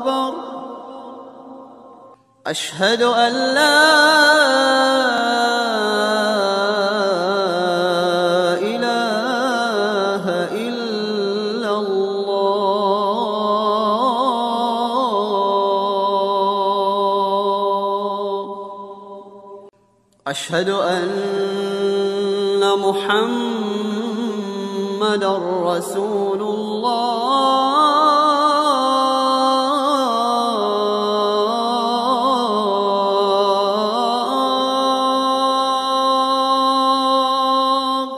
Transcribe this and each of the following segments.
أكبر أشهد أن لا إله إلا الله أشهد أن محمد رسول الله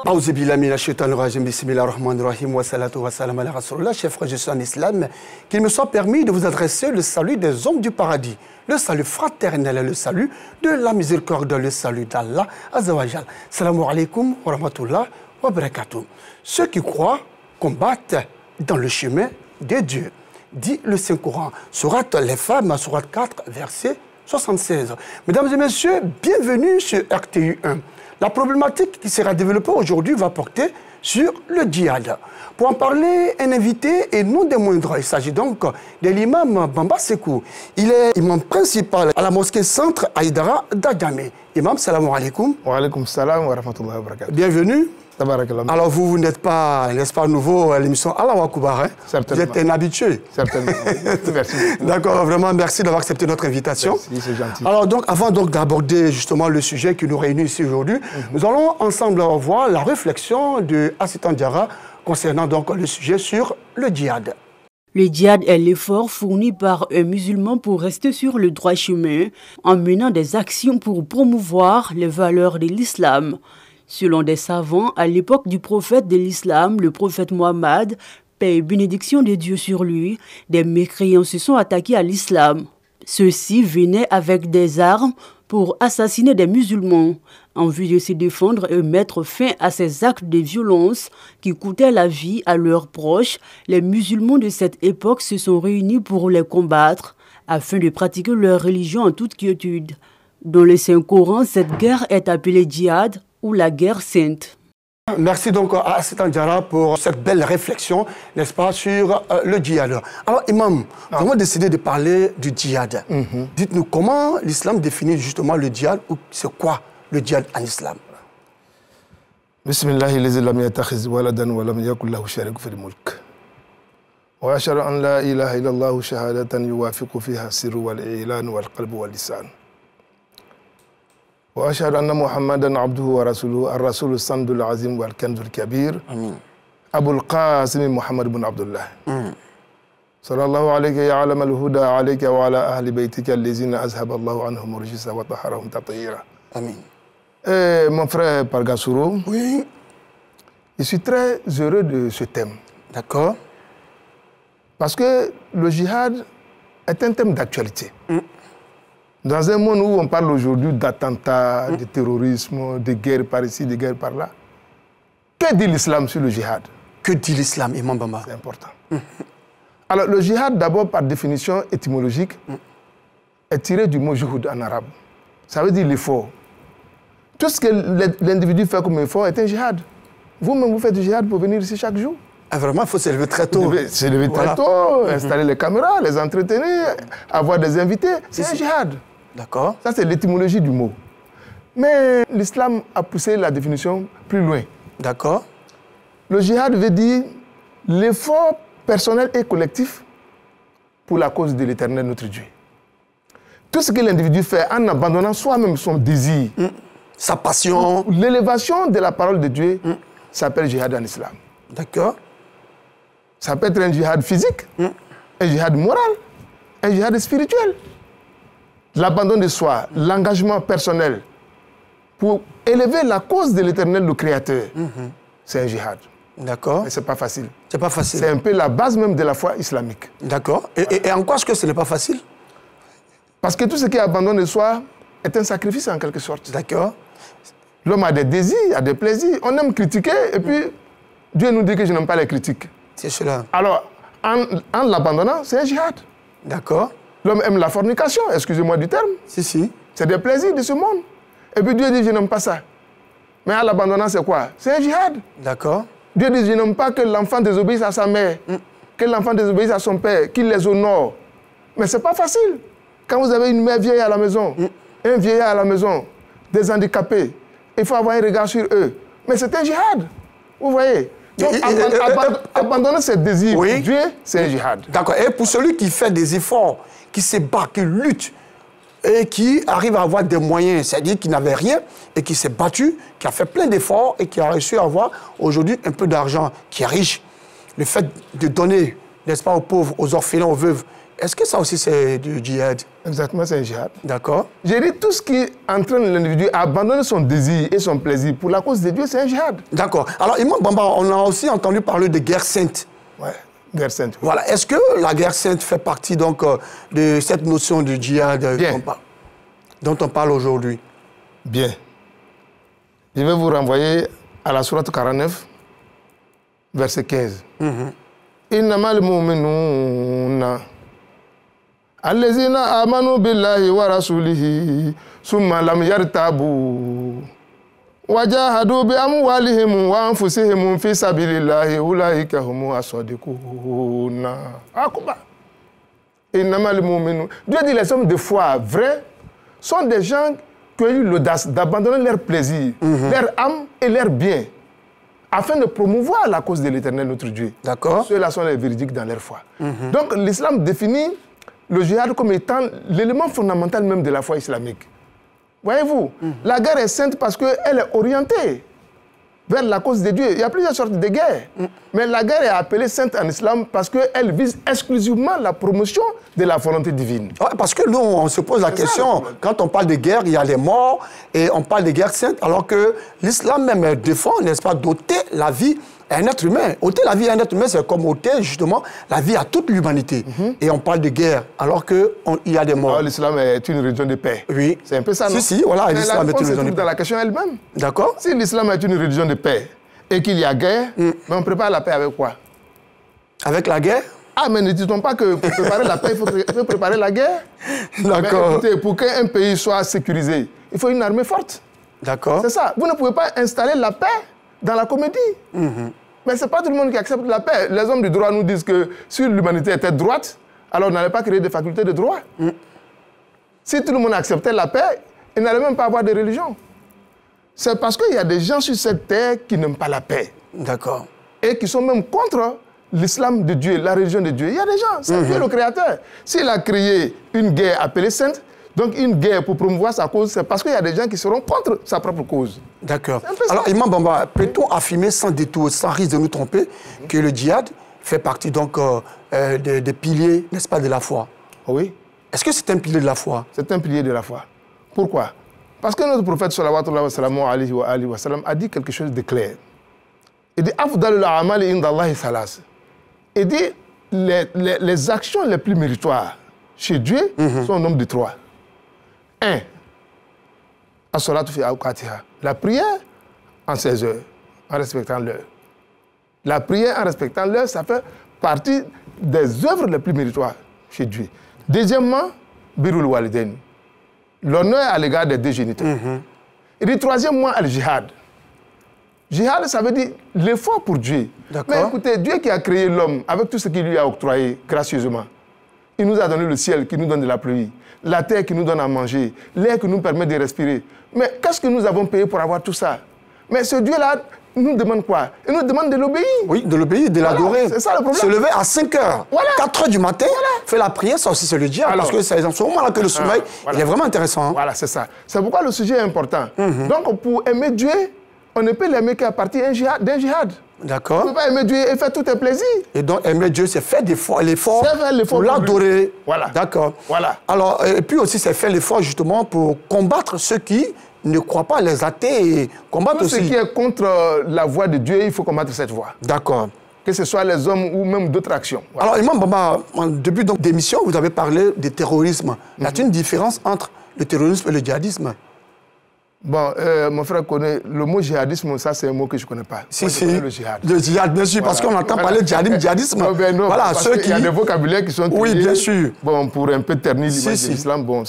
Aouzu billahi minash shaitanir rajim, bismillahir rahmanir rahim, wa salatu wa salam ala rasulullah. Chers frères, je suis en islam. Qu'il me soit permis de vous adresser le salut des hommes du paradis, le salut fraternel et le salut de la miséricorde, le salut d'Allah Azzawajal. Salam alaikum wa rahmatullah wa barakatuh. Ceux qui croient combattent dans le chemin de Dieu, dit le Saint-Coran. Sourate les femmes, sourate 4, verset 76. Mesdames et messieurs, bienvenue sur RTU 1. La problématique qui sera développée aujourd'hui va porter sur le djihad. Pour en parler, un invité et non des moindres. Il s'agit donc de l'imam Bamba Sekou. Il est imam principal à la mosquée centre Aïdara d'Adjamé. Imam, salam alaikum. Wa alaikum salam wa rahmatullahi wa barakatuh. Bienvenue. Tabarakallah. Alors vous n'êtes pas, n'est-ce pas, nouveau à l'émission Allah Akbar, hein? Certainement. Vous êtes un habitué. Certainement. Merci. D'accord, vraiment merci d'avoir accepté notre invitation. Merci, c'est gentil. Alors donc, avant donc d'aborder justement le sujet qui nous réunit ici aujourd'hui, nous allons ensemble voir la réflexion de Assitan Diarra concernant donc le sujet sur le djihad. Le djihad est l'effort fourni par un musulman pour rester sur le droit chemin en menant des actions pour promouvoir les valeurs de l'islam. Selon des savants, à l'époque du prophète de l'islam, le prophète Mohammed, paix et bénédiction de Dieu sur lui, des mécréants se sont attaqués à l'islam. Ceux-ci venaient avec des armes pour assassiner des musulmans, en vue de se défendre et mettre fin à ces actes de violence qui coûtaient la vie à leurs proches. Les musulmans de cette époque se sont réunis pour les combattre, afin de pratiquer leur religion en toute quiétude. Dans le Saint-Coran, cette guerre est appelée djihad, ou la guerre sainte. Merci donc à Assitan Diarra pour cette belle réflexion, n'est-ce pas, sur le djihad. Alors, imam, nous avons décidé de parler du djihad. Dites-nous comment l'islam définit justement le djihad, ou c'est quoi le djihad en islam? Bismillahi lazi lam yatakhiz waladan wa lam yakul lahu sharikun fil mulk. Wa ashhadu an la ilaha illallah shahadatan yuwafiqu fiha sirru wal i'lan wal qalbu wal lisan. وأشهد أن محمدًا عبده ورسوله الرسول الصمد العظيم والكنز الكبير أبو القاسم محمد بن عبد الله صلى الله عليك يا علم الهدى عليك وعلى أهل بيتك الذين أذهب الله عنهم الرجس وطهرهم تطهيرا. Amen. Mon frère Pargasuro, oui, je suis très heureux de ce thème. D'accord. Parce que le djihad est un thème d'actualité. Dans un monde où on parle aujourd'hui d'attentats, de terrorisme, de guerre par ici, de guerre par là, que dit l'islam sur le djihad? Que dit l'islam, Imam Bamba? C'est important. Alors, le djihad, d'abord, par définition étymologique, est tiré du mot juhud en arabe. Ça veut dire l'effort. Tout ce que l'individu fait comme effort est un djihad. Vous-même, vous faites du djihad pour venir ici chaque jour. Ah, vraiment, il faut se lever très tôt. Vous devez se lever très tôt, installer les caméras, les entretenir, avoir des invités. C'est un djihad. D'accord. Ça, c'est l'étymologie du mot. Mais l'islam a poussé la définition plus loin. D'accord. Le djihad veut dire l'effort personnel et collectif pour la cause de l'Éternel, notre Dieu. Tout ce que l'individu fait en abandonnant soi-même son désir, sa passion, l'élévation de la parole de Dieu, s'appelle djihad en islam. D'accord. Ça peut être un djihad physique, un djihad moral, un djihad spirituel. L'abandon de soi, l'engagement personnel pour élever la cause de l'Éternel, le Créateur, c'est un djihad. D'accord. Mais ce n'est pas facile. C'est pas facile. C'est un peu la base même de la foi islamique. D'accord. Et en quoi est-ce que ce n'est pas facile? Parce que tout ce qui est abandon de soi est un sacrifice en quelque sorte. D'accord. L'homme a des désirs, a des plaisirs. On aime critiquer et puis Dieu nous dit que je n'aime pas les critiques. C'est cela. Alors, en l'abandonnant, c'est un djihad. D'accord. L'homme aime la fornication, excusez-moi du terme. Si. C'est des plaisirs de ce monde. Et puis Dieu dit, je n'aime pas ça. Mais en l'abandonnant, c'est quoi? C'est un djihad. D'accord. Dieu dit, je n'aime pas que l'enfant désobéisse à sa mère, que l'enfant désobéisse à son père, qu'il les honore. Mais ce n'est pas facile. Quand vous avez une mère vieille à la maison, un vieillard à la maison, des handicapés, il faut avoir un regard sur eux. Mais c'est un djihad. Vous voyez? Donc, abandonner ses désirs pour Dieu, c'est un djihad. D'accord. Et pour celui qui fait des efforts, qui se bat, qui lutte, et qui arrive à avoir des moyens, c'est-à-dire qui n'avait rien et qui s'est battu, qui a fait plein d'efforts et qui a réussi à avoir aujourd'hui un peu d'argent, qui est riche. Le fait de donner, n'est-ce pas, aux pauvres, aux orphelins, aux veuves, est-ce que ça aussi c'est du djihad? Exactement, c'est un djihad. D'accord. J'ai dit tout ce qui entraîne l'individu à abandonner son désir et son plaisir pour la cause de Dieu, c'est un djihad. D'accord. Alors, Imam Bamba, on a aussi entendu parler de guerre sainte. Ouais, guerre sainte. Oui. Voilà. Est-ce que la guerre sainte fait partie donc de cette notion de djihad dont on parle aujourd'hui? Bien. Je vais vous renvoyer à la sourate 49, verset 15. Innamal mu'minuna allazina amanu billahi wa rasulihi summa lam yartabu wajahadu bi amwalihim wa anfusihim fi sabilillahi ulaika humus as-sadiquna. Akuba. Innamal mu'minuna. Dieu dit les hommes de foi vrais sont des gens qui ont eu l'audace d'abandonner leur plaisir, leur âme et leur bien, afin de promouvoir la cause de l'Éternel, notre Dieu. D'accord. Ceux-là sont les véridiques dans leur foi. Donc l'islam définit le djihad comme étant l'élément fondamental même de la foi islamique. Voyez-vous, la guerre est sainte parce qu'elle est orientée vers la cause de Dieu. Il y a plusieurs sortes de guerres. Mais la guerre est appelée sainte en islam parce qu'elle vise exclusivement la promotion de la volonté divine. Ouais, parce que nous, on se pose la question, quand on parle de guerre, il y a les morts et on parle de guerre sainte, alors que l'islam même défend, n'est-ce pas, d'ôter la vie à un être humain. Ôter la vie à un être humain, c'est comme ôter justement la vie à toute l'humanité. Et on parle de guerre, alors qu'il y a des morts. L'islam est une religion de paix. Oui. C'est un peu ça, non? Si, voilà, l'islam est une religion de paix. Dans la question elle-même. D'accord. Si l'islam est une religion de paix et qu'il y a guerre, mais on prépare la paix avec quoi? Avec la guerre? Ah, mais ne dit-on pas que pour préparer la paix, il faut préparer la guerre? D'accord. Écoutez, pour qu'un pays soit sécurisé, il faut une armée forte. D'accord. C'est ça. Vous ne pouvez pas installer la paix dans la comédie. Mais ce n'est pas tout le monde qui accepte la paix. Les hommes du droit nous disent que si l'humanité était droite, alors on n'allait pas créer des facultés de droit. Si tout le monde acceptait la paix, il n'allait même pas avoir de religion. C'est parce qu'il y a des gens sur cette terre qui n'aiment pas la paix. D'accord. Et qui sont même contre l'islam de Dieu, la religion de Dieu. Il y a des gens, c'est Dieu le Créateur. S'il a créé une guerre appelée sainte, donc une guerre pour promouvoir sa cause, c'est parce qu'il y a des gens qui seront contre sa propre cause. D'accord. Alors, Imam Bamba, peut-on affirmer sans détour, sans risque de nous tromper, que le djihad fait partie donc des piliers, n'est-ce pas, de la foi? Oui. Est-ce que c'est un pilier de la foi? C'est un pilier de la foi. Pourquoi? Parce que notre prophète sallallahu alayhi wa sallam a dit quelque chose de clair. Il dit Afdalul a'mali indallahi thalas. Il dit les actions les plus méritoires chez Dieu sont au nombre de 3. 1. As-salatu fi awqatiha. La prière en 16 heures, en respectant l'heure. La prière en respectant l'heure, ça fait partie des œuvres les plus méritoires chez Dieu. Deuxièmement, birrul walidain. L'honneur à l'égard des deux géniteurs. Il dit troisièmement, al-jihad. Jihad, ça veut dire l'effort pour Dieu. Mais écoutez, Dieu qui a créé l'homme avec tout ce qu'il lui a octroyé gracieusement, il nous a donné le ciel qui nous donne de la pluie, la terre qui nous donne à manger, l'air qui nous permet de respirer. Mais qu'est-ce que nous avons payé pour avoir tout ça? Mais ce Dieu-là nous demande quoi? Il nous demande de l'obéir. Oui, de l'obéir, de l'adorer. C'est ça le problème. Se lever à 5 heures, 4 heures du matin, faire la prière, ça aussi c'est le djihad. Parce que c'est en ce moment-là que le sommeil, il est vraiment intéressant. Voilà, c'est ça. C'est pourquoi le sujet est important. Donc pour aimer Dieu, on ne peut l'aimer qu'à partir d'un djihad. D'accord. On ne peut pas aimer Dieu et faire tous tes plaisirs. Et donc aimer Dieu, c'est faire l'effort pour l'adorer. Voilà. D'accord. Voilà. Alors, et puis aussi, c'est faire l'effort justement pour combattre ceux qui ne croient pas, les athées, et combattre tout aussi. Ce qui est contre la voie de Dieu, il faut combattre cette voie. D'accord. Que ce soit les hommes ou même d'autres actions. Voilà. Alors, Imam Bamba, en début d'émission, vous avez parlé de terrorisme. Y a-t-il une différence entre le terrorisme et le djihadisme? Bon, mon frère connaît le mot djihadisme, ça c'est un mot que je ne connais pas. Si, moi, si. le djihad. Le djihad, bien sûr, parce qu'on entend parler de djihadisme. Non, ben non, voilà, parce qu'il y a des vocabulaires qui sont oui, bien sûr. Bon, pour un peu ternir l'image de l'islam, bon,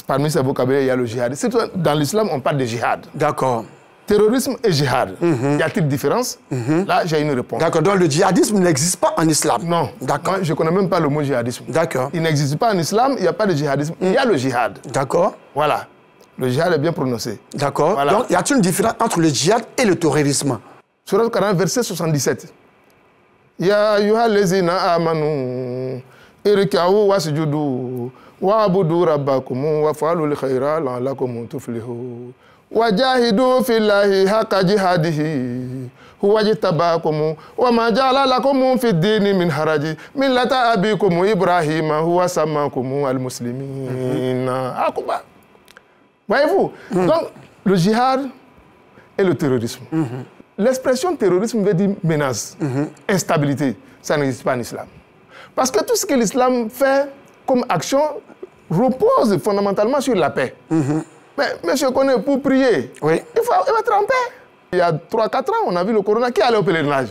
parmi ces vocabulaires, il y a le djihad. Dans l'islam, on parle de djihad. D'accord. terrorisme et djihad. Y a-t-il différence? Là, j'ai une réponse. D'accord, donc le djihadisme n'existe pas en islam? Non. D'accord. Moi, je ne connais même pas le mot djihadisme. D'accord. Il n'existe pas en islam, il n'y a pas de djihadisme. Il y a le djihad. D'accord. Voilà. Le djihad est bien prononcé. D'accord. Voilà. Donc, y a-t-il une différence entre le djihad et le terrorisme? Surat Al-Quran, verset 77. Ya ayyuhal lezina amanu irka'u wasjudu wa'budu rabbakum waf'alul khaira la'allakum tuflihun. Wajahidu fillahi haqqa jihadihi huwa jtabakum wa ma ja'ala lakum fid dini min haraji millata abikum Ibrahima huwa sammakum al-muslimin. Akbar. Voyez-vous? Donc, le djihad et le terrorisme. L'expression terrorisme veut dire menace, instabilité. Ça n'existe pas en islam. Parce que tout ce que l'islam fait comme action repose fondamentalement sur la paix. Mais monsieur connaît, pour prier, Oui. il faut être en paix. Il y a 3-4 ans, on a vu le corona qui allait au pèlerinage.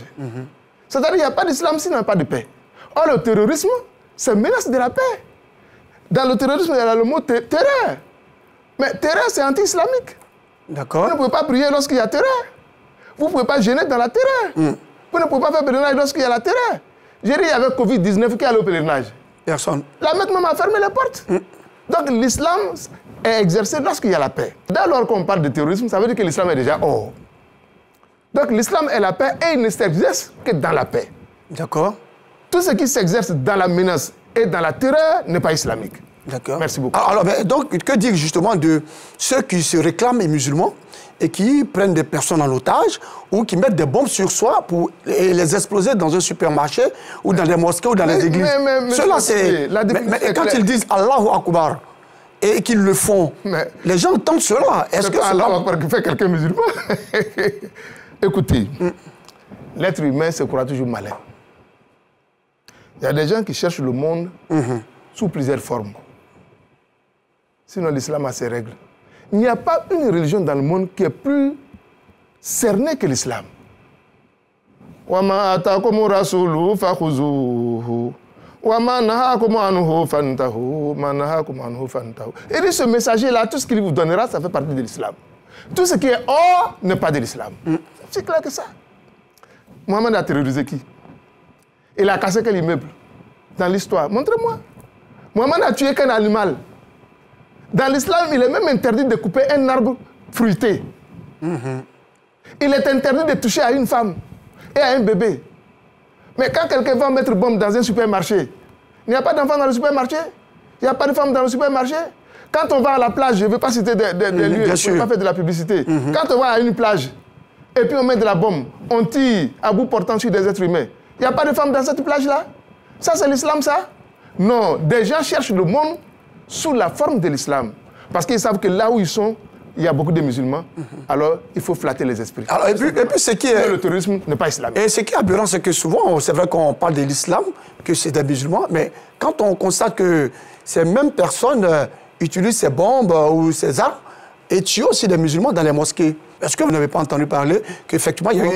C'est-à-dire qu'il n'y a pas d'islam s'il n'y a pas de paix. Or, le terrorisme, c'est menace de la paix. Dans le terrorisme, il y a le mot terreur. Mais terreur, c'est anti-islamique. D'accord. Vous ne pouvez pas prier lorsqu'il y a terreur. Vous ne pouvez pas gêner dans la terreur. Vous ne pouvez pas faire pèlerinage lorsqu'il y a la terreur. J'ai dit, il y avait Covid-19 qui allait au pèlerinage. Personne. La Mecque même a fermé les portes. Donc l'islam est exercé lorsqu'il y a la paix. Dès lors qu'on parle de terrorisme, ça veut dire que l'islam est déjà hors. Donc l'islam est la paix et il ne s'exerce que dans la paix. D'accord. Tout ce qui s'exerce dans la menace et dans la terreur n'est pas islamique. D'accord. Merci beaucoup. Alors, donc, que dire justement de ceux qui se réclament musulmans et qui prennent des personnes en otage ou qui mettent des bombes sur soi pour les exploser dans un supermarché ou dans des mosquées ou dans les églises? Cela, c'est... Mais quand ils disent Allahu Akbar et qu'ils le font, les gens entendent cela. Est-ce que Allahu Akbar qui fait quelqu'un musulman? Écoutez, l'être humain se croit toujours malin. Il y a des gens qui cherchent le monde sous plusieurs formes. Sinon, l'islam a ses règles. Il n'y a pas une religion dans le monde qui est plus cernée que l'islam. وَمَا أَتَاكُمُ الرَّسُولُ فَخُذُوهُ وَمَا نَهَاكُمْ عَنْهُ فَانْتَهُوا مَا نَهَاكُمْ عَنْهُ فَانْتَهُوا. Et dit, ce messager-là, tout ce qu'il vous donnera, ça fait partie de l'islam. Tout ce qui est hors n'est pas de l'islam. C'est clair que ça. Mohamed a terrorisé qui? Il a cassé quel immeuble? Dans l'histoire. Montrez-moi. Mohamed a tué qu'un animal. Dans l'islam, il est même interdit de couper un arbre fruité. Il est interdit de toucher à une femme et à un bébé. Mais quand quelqu'un va mettre bombe dans un supermarché, il n'y a pas d'enfants dans le supermarché? Il n'y a pas de femmes dans le supermarché? Quand on va à la plage, je ne veux pas citer des lieux, je ne veux pas faire de la publicité. Quand on va à une plage et puis on met de la bombe, on tire à bout portant sur des êtres humains, il n'y a pas de femmes dans cette plage-là? Ça, c'est l'islam, ça? Non, des gens cherchent le monde sous la forme de l'islam. Parce qu'ils savent que là où ils sont, il y a beaucoup de musulmans. Alors, il faut flatter les esprits. Alors, et puis ce qui est... Le terrorisme n'est pas islamique. Et ce qui est aberrant, c'est que souvent, c'est vrai qu'on parle de l'islam, que c'est des musulmans, mais quand on constate que ces mêmes personnes utilisent ces bombes ou ces armes et tuent aussi des musulmans dans les mosquées, est-ce que vous n'avez pas entendu parler qu'effectivement, il y a eu...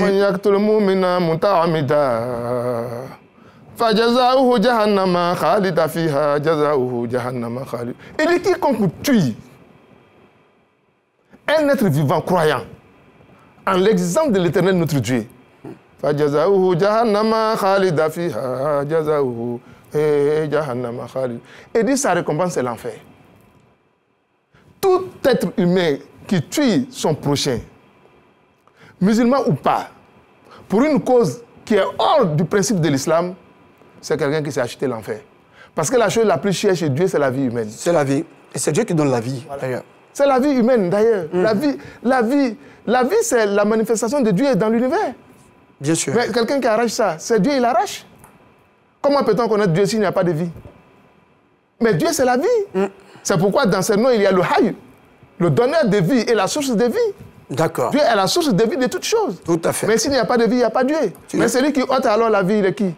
فَجَزَاؤُهُ جَهَنَّمَ خَالِدًا فِيهَا جَزَاؤُهُ جَهَنَّمَ خَالِدًا. Et dit quiconque tue un être vivant croyant en l'existence de l'Éternel notre Dieu, فَجَزَاؤُهُ جَهَنَّمَ خَالِدًا فِيهَا جَزَاؤُهُ جَهَنَّمَ خَالِدًا. Et dit sa récompense c'est l'enfer. Tout être humain qui tue son prochain, musulman ou pas, pour une cause qui est hors du principe de l'islam, c'est quelqu'un qui s'est acheté l'enfer. Parce que la chose la plus chère chez Dieu, c'est la vie humaine. C'est la vie. Et c'est Dieu qui donne la vie, d'ailleurs. C'est la vie humaine, d'ailleurs. La vie, c'est la manifestation de Dieu dans l'univers. Bien sûr. Mais quelqu'un qui arrache ça, c'est Dieu, il arrache. Comment peut-on connaître Dieu s'il n'y a pas de vie? Mais Dieu, c'est la vie. C'est pourquoi dans ce nom, il y a le Hayy, le donneur de vie et la source de vie. D'accord. Dieu est la source de vie de toutes choses. Tout à fait. Mais s'il n'y a pas de vie, il n'y a pas Dieu. Mais celui qui ôte alors la vie, il est qui?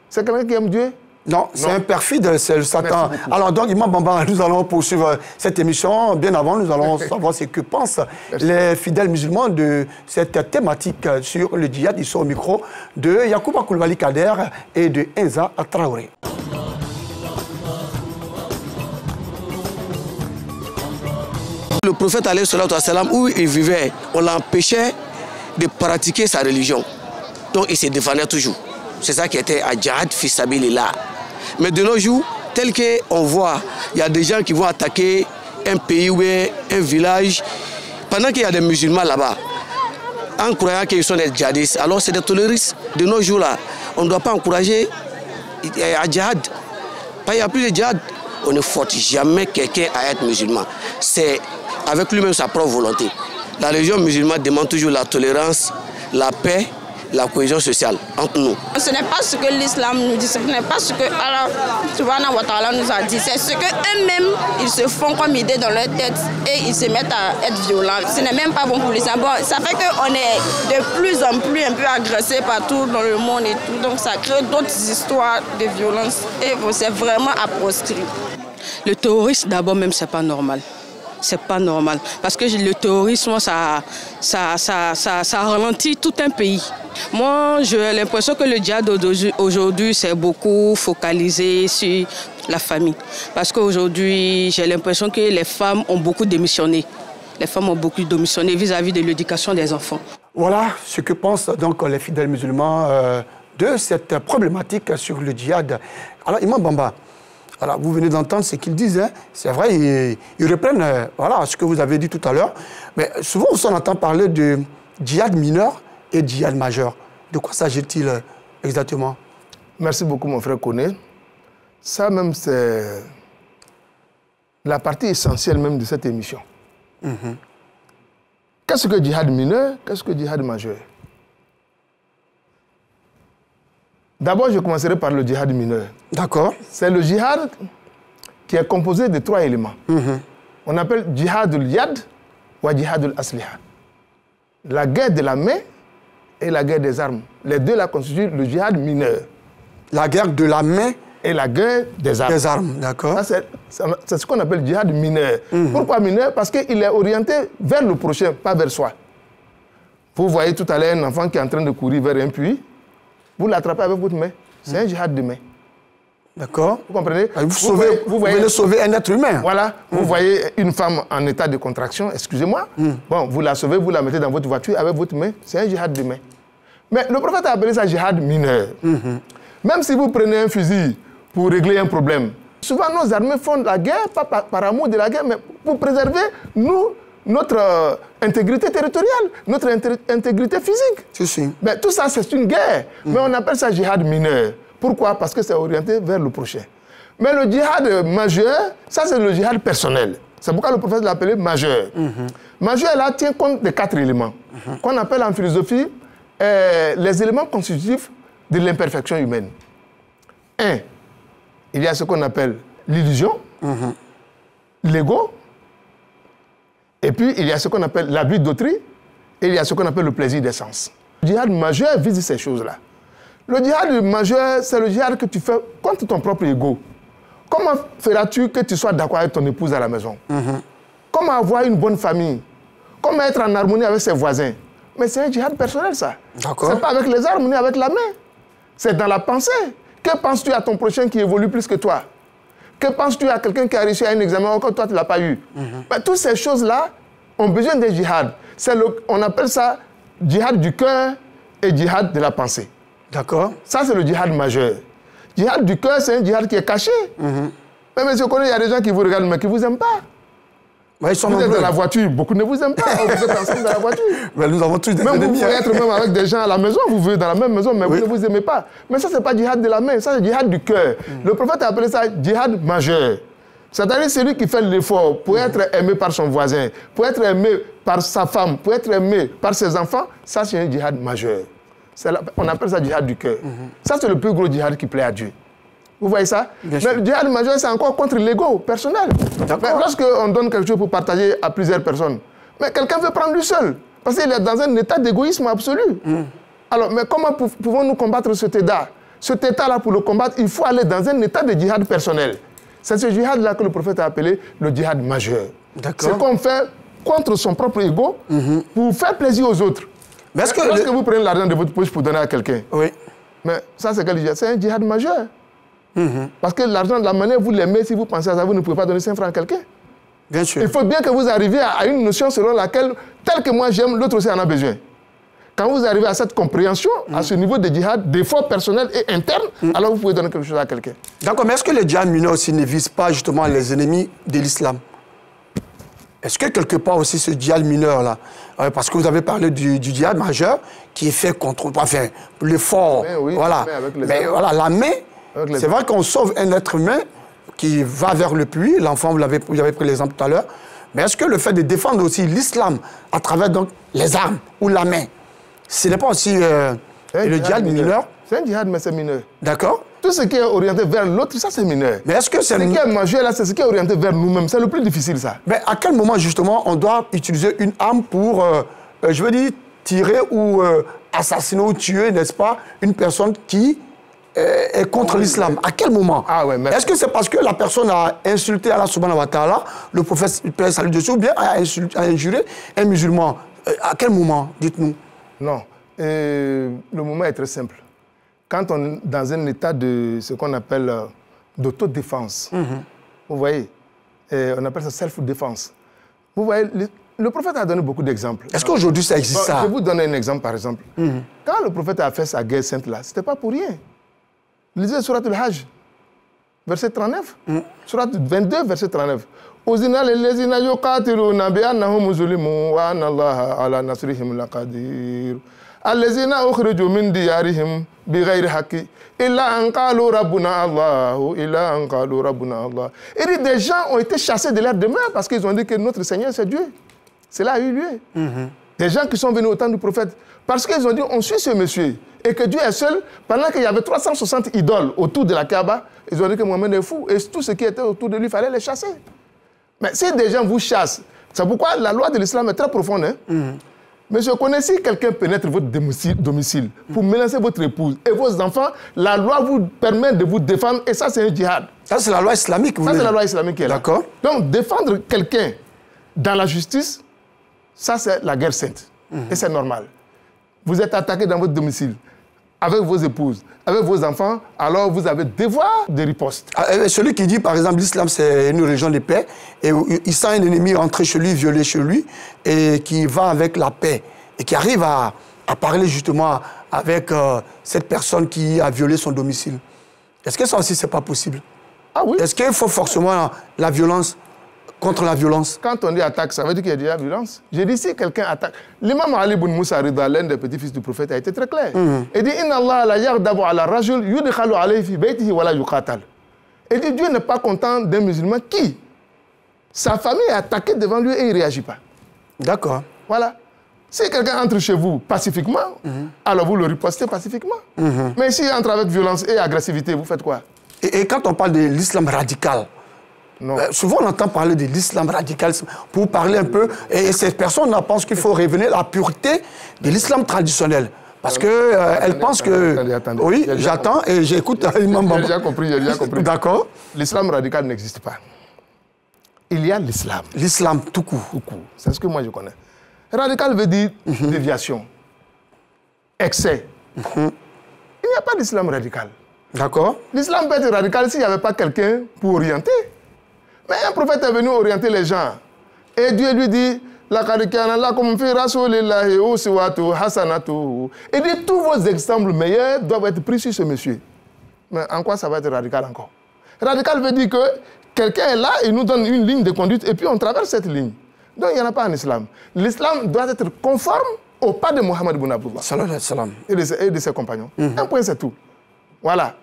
C'est quelqu'un qui aime Dieu? Non, c'est un perfide, c'est le Satan. Alors donc, Imam Bamba, nous allons poursuivre cette émission. Bien avant, nous allons savoir ce que pensent les fidèles musulmans de cette thématique sur le djihad. Ils sont au micro de Yacouba Koulibaly Kader et de Enza Traoré. Le le prophète, où il vivait, on l'empêchait de pratiquer sa religion. Donc il se défendait toujours. C'est ça qui était à Djihad fi sabilillah. Mais de nos jours, tel qu'on voit, il y a des gens qui vont attaquer un pays ou un village, pendant qu'il y a des musulmans là-bas, en croyant qu'ils sont des djihadistes. Alors c'est des terroristes. De nos jours là, on ne doit pas encourager à djihad. Il n'y a plus de djihad. On ne force jamais quelqu'un à être musulman. C'est avec lui-même sa propre volonté. La religion musulmane demande toujours la tolérance, la paix, la cohésion sociale entre nous. Ce n'est pas ce que l'islam nous dit, ce n'est pas ce que Allah subhanahu wa ta'ala nous a dit, c'est ce qu'eux-mêmes ils se font comme idée dans leur tête et ils se mettent à être violents. Ce n'est même pas bon pour l'islam. Bon, ça fait qu'on est de plus en plus un peu agressé partout dans le monde et tout, donc ça crée d'autres histoires de violence et c'est vraiment à proscrire. Le terrorisme d'abord même c'est pas normal. C'est pas normal. Parce que le terrorisme, ça ralentit tout un pays. Moi, j'ai l'impression que le djihad aujourd'hui, c'est beaucoup focalisé sur la famille. Parce qu'aujourd'hui, j'ai l'impression que les femmes ont beaucoup démissionné. Les femmes ont beaucoup démissionné vis-à-vis de l'éducation des enfants. Voilà ce que pensent donc les fidèles musulmans de cette problématique sur le djihad. Alors, Imam Bamba, voilà, vous venez d'entendre ce qu'ils disent, hein. C'est vrai, ils reprennent voilà, ce que vous avez dit tout à l'heure. Mais souvent, on entend parler de djihad mineur et djihad majeur. De quoi s'agit-il exactement? Merci beaucoup, mon frère Koné. Ça même, c'est la partie essentielle même de cette émission. Qu'est-ce que djihad mineur? Qu'est-ce que djihad majeur? D'abord, je commencerai par le djihad mineur. D'accord. C'est le djihad qui est composé de 3 éléments. On appelle djihad al-yad ou djihad al-asliha. La guerre de la main et la guerre des armes. Les deux là constituent le djihad mineur. La guerre de la main et la guerre des armes. Des armes, d'accord. C'est ce qu'on appelle djihad mineur. Pourquoi mineur? Parce qu'il est orienté vers le prochain, pas vers soi. Vous voyez tout à l'heure un enfant qui est en train de courir vers un puits. Vous l'attrapez avec votre main. C'est un djihad de main. D'accord. Vous comprenez? Vous voulez sauver un être humain. Voilà. Vous voyez une femme en état de contraction, excusez-moi. Bon, vous la sauvez, vous la mettez dans votre voiture avec votre main. C'est un djihad de main. Mais le prophète a appelé ça djihad mineur. Même si vous prenez un fusil pour régler un problème, souvent nos armées font la guerre, pas par amour de la guerre, mais pour préserver notre intégrité territoriale, notre intégrité physique. Ben, tout ça, c'est une guerre. Mais on appelle ça djihad mineur. Pourquoi? Parce que c'est orienté vers le prochain. Mais le djihad majeur, ça, c'est le djihad personnel. C'est pourquoi le prophète l'a appelé majeur. Majeur, là, tient compte des 4 éléments qu'on appelle en philosophie les éléments constitutifs de l'imperfection humaine. 1, il y a ce qu'on appelle l'illusion, l'ego, et puis il y a ce qu'on appelle l'abus d'autrui, et il y a ce qu'on appelle le plaisir des sens. Le djihad majeur vise ces choses-là. Le djihad majeur, c'est le djihad que tu fais contre ton propre ego. Comment feras-tu que tu sois d'accord avec ton épouse à la maison? Comment avoir une bonne famille? Comment être en harmonie avec ses voisins? Mais c'est un djihad personnel, ça. C'est pas avec les armes ni avec la main. C'est dans la pensée. Que penses-tu à ton prochain qui évolue plus que toi? Que penses-tu à quelqu'un qui a réussi à un examen alors que toi, tu ne l'as pas eu? Ben, toutes ces choses-là ont besoin de djihad. On appelle ça djihad du cœur et djihad de la pensée. D'accord. Ça, c'est le djihad majeur. Djihad du cœur, c'est un djihad qui est caché. Mais monsieur Koné, il y a des gens qui vous regardent, mais qui ne vous aiment pas. Ouais, vous êtes dans la voiture, beaucoup ne vous aiment pas. Vous êtes ensemble dans la voiture. Mais nous avons tous des ennemis. Vous pouvez hein. être même avec des gens à la maison, vous vivez dans la même maison, mais vous ne vous aimez pas. Mais ça, ce n'est pas djihad de la main, ça, c'est djihad du cœur. Le prophète a appelé ça djihad majeur. C'est-à-dire celui qui fait l'effort pour être aimé par son voisin, pour être aimé par sa femme, pour être aimé par ses enfants, ça, c'est un djihad majeur. On appelle ça djihad du cœur. Ça, c'est le plus gros djihad qui plaît à Dieu. Vous voyez ça? Mais le djihad majeur, c'est encore contre l'ego personnel. Lorsqu'on donne quelque chose pour partager à plusieurs personnes, mais quelqu'un veut prendre lui seul, parce qu'il est dans un état d'égoïsme absolu. Alors, mais comment pouvons-nous combattre cet état? Cet état-là, pour le combattre, il faut aller dans un état de djihad personnel. C'est ce djihad-là que le prophète a appelé le djihad majeur. C'est qu'on fait contre son propre ego pour faire plaisir aux autres. Mais lorsque vous prenez l'argent de votre poche pour donner à quelqu'un, mais ça, c'est quel djihad? C'est un djihad majeur. Parce que l'argent de la monnaie, vous l'aimez, si vous pensez à ça, vous ne pouvez pas donner 5 francs à quelqu'un. Bien sûr. Il faut bien que vous arriviez à une notion selon laquelle, tel que moi j'aime, l'autre aussi en a besoin. Quand vous arrivez à cette compréhension, à ce niveau de djihad, d'efforts personnels et internes, alors vous pouvez donner quelque chose à quelqu'un. D'accord, mais est-ce que le djihad mineur aussi ne vise pas justement les ennemis de l'islam? Est-ce que quelque part aussi ce djihad mineur-là, parce que vous avez parlé du djihad majeur qui est fait contre, enfin, l'effort, oui, voilà. Mais voilà, la main, c'est vrai qu'on sauve un être humain qui va vers le puits, l'enfant, vous avez pris l'exemple tout à l'heure, mais est-ce que le fait de défendre aussi l'islam à travers donc les armes ou la main, ce n'est pas aussi le djihad mineur? C'est un djihad, mais c'est mineur. D'accord. Tout ce qui est orienté vers l'autre, ça c'est mineur. Mais est-ce que c'est... Ce qui est majeur là, c'est ce qui est orienté vers nous-mêmes. C'est le plus difficile, ça. Mais à quel moment, justement, on doit utiliser une arme pour, je veux dire, tirer ou assassiner ou tuer, n'est-ce pas, une personne qui est contre l'islam? À quel moment? Est-ce que c'est parce que la personne a insulté Allah subhanahu wa ta'ala, le prophète, paix et salut dessus, ou bien a injuré un musulman? À quel moment, dites-nous? Non. Le moment est très simple. Quand on est dans un état de ce qu'on appelle d'autodéfense, vous voyez, on appelle ça self-défense. Vous voyez, le prophète a donné beaucoup d'exemples. Est-ce qu'aujourd'hui ça existe, ça? Je vais vous donner un exemple, par exemple. Quand le prophète a fait sa guerre sainte là, ce n'était pas pour rien. Lisez Surat al-Hajj, verset 39. Surat 22, verset 39. Uzina lillazina yuqatiluna bi annahum zulimu wa anna Allaha ala nasrihim laqadir. Allazina ukhriju min diyarihim bighayri haqqi illa an qalu rabbuna Allah illa an qalu rabbuna Allah. Et des gens ont été chassés de leur demeure parce qu'ils ont dit que notre Seigneur c'est Dieu. Cela a eu lieu. Des gens qui sont venus au temps du prophète parce qu'ils ont dit on suit ce monsieur et que Dieu est seul, pendant qu'il y avait 360 idoles autour de la Kaaba, ils ont dit que Mohamed est fou et tout ce qui était autour de lui, il fallait les chasser. Mais si des gens vous chassent, c'est pourquoi la loi de l'islam est très profonde. Hein? Mais je connais, si quelqu'un pénètre votre domicile pour menacer votre épouse et vos enfants, la loi vous permet de vous défendre et ça c'est un djihad. Ça c'est la loi islamique. Ça c'est la loi islamique qui est là. D'accord. Donc défendre quelqu'un dans la justice, ça c'est la guerre sainte. Et c'est normal. Vous êtes attaqué dans votre domicile, avec vos épouses, avec vos enfants, alors vous avez devoir de riposte. Celui qui dit, par exemple, l'islam, c'est une religion de paix, et il sent un ennemi entrer chez lui, violer chez lui, et qui va avec la paix, et qui arrive à parler justement avec cette personne qui a violé son domicile. Est-ce que ça aussi, c'est pas possible? Ah oui. Est-ce qu'il faut forcément la violence contre la violence? Quand on dit attaque, ça veut dire qu'il y a déjà violence. J'ai dit si quelqu'un attaque. L'imam Ali ibn Moussa Rida, l'un des petits-fils du prophète, a été très clair. Il dit Inna Allah la yardabu ala rajul yudkhalu alayhi fi baytihi wa la yuqatal. Il dit Dieu n'est pas content d'un musulman qui, sa famille est attaquée devant lui et il ne réagit pas. D'accord. Voilà. Si quelqu'un entre chez vous pacifiquement, alors vous le ripostez pacifiquement. Mais s'il entre avec violence et agressivité, vous faites quoi? Et quand on parle de l'islam radical, souvent on entend parler de l'islam radical pour parler un peu, et ces personnes pensent qu'il faut revenir à la pureté de l'islam traditionnel. Parce qu'elles pensent que... Attendez. Oui, j'attends et j'écoute Imam Bamba. J'ai déjà compris. D'accord. L'islam radical n'existe pas. Il y a l'islam. L'islam tout court. C'est ce que moi je connais. Radical veut dire déviation, excès. Il n'y a pas d'islam radical. D'accord. L'islam peut être radical s'il n'y avait pas quelqu'un pour orienter. Mais un prophète est venu orienter les gens. Et Dieu lui dit, il dit, tous vos exemples meilleurs doivent être pris sur ce monsieur. Mais en quoi ça va être radical encore? Radical veut dire que quelqu'un est là, il nous donne une ligne de conduite et puis on traverse cette ligne. Donc il n'y en a pas en islam. L'islam doit être conforme au pas de Mohammed ibn Abdullah. Salam alayhi salam. Et de ses compagnons. Un point, c'est tout. Voilà.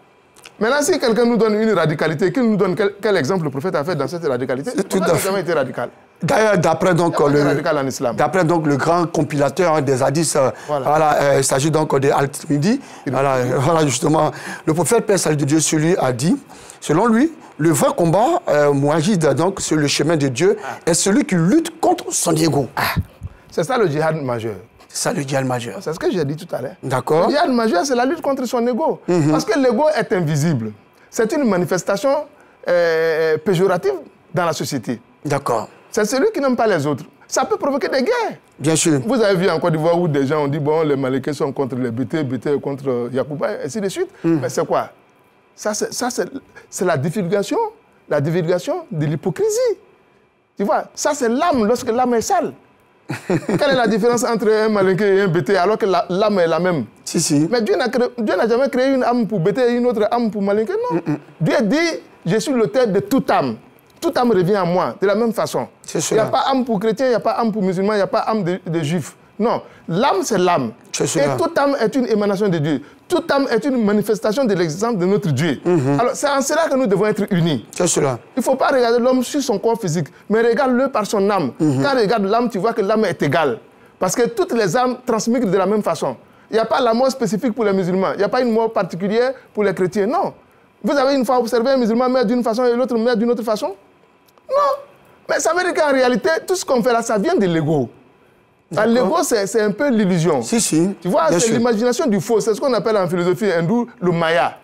Maintenant, si quelqu'un nous donne une radicalité, qu'il nous donne quel exemple le prophète a fait dans cette radicalité, le prophète n'a jamais été radical. D'ailleurs, d'après donc, le grand compilateur des hadiths, il s'agit donc de Al-Tirmidhi. Voilà, justement, le prophète, paix et salut de Dieu sur lui, a dit, selon lui, le vrai combat, mouajid, donc, sur le chemin de Dieu, est celui qui lutte contre son ego. C'est ça le djihad majeur. C'est ça le djihad majeur. C'est ce que j'ai dit tout à l'heure. D'accord. Le djihad majeur, c'est la lutte contre son ego. Parce que l'ego est invisible. C'est une manifestation péjorative dans la société. D'accord. C'est celui qui n'aime pas les autres. Ça peut provoquer des guerres. Bien sûr. Vous avez vu en Côte d'Ivoire où des gens ont dit, bon, les Malékés sont contre les BT, BT contre Yacouba, et ainsi de suite. Mais c'est quoi? Ça, c'est la divulgation de l'hypocrisie. Tu vois, ça c'est l'âme lorsque l'âme est sale. Quelle est la différence entre un malinqué et un bêté alors que l'âme est la même? Si. Mais Dieu n'a jamais créé une âme pour bêté et une autre âme pour malinqué, non. Dieu dit, je suis l'auteur de toute âme. Toute âme revient à moi, de la même façon. Il n'y a pas âme pour chrétien, il n'y a pas âme pour musulman, il n'y a pas âme de juif. Non, l'âme c'est l'âme. Et toute âme est une émanation de Dieu. Toute âme est une manifestation de l'exemple de notre Dieu. Alors c'est en cela que nous devons être unis. C'est cela. Il ne faut pas regarder l'homme sur son corps physique, mais regarde-le par son âme. Quand tu regardes l'âme, tu vois que l'âme est égale. Parce que toutes les âmes transmigrent de la même façon. Il n'y a pas la mort spécifique pour les musulmans. Il n'y a pas une mort particulière pour les chrétiens. Non. Vous avez une fois observé un musulman meurt d'une façon et l'autre meurt d'une autre façon? Non. Mais ça veut dire qu'en réalité, tout ce qu'on fait là, ça vient de l'ego. L'ego, c'est un peu l'illusion. Si. Tu vois, c'est l'imagination du faux. C'est ce qu'on appelle en philosophie hindoue le maya.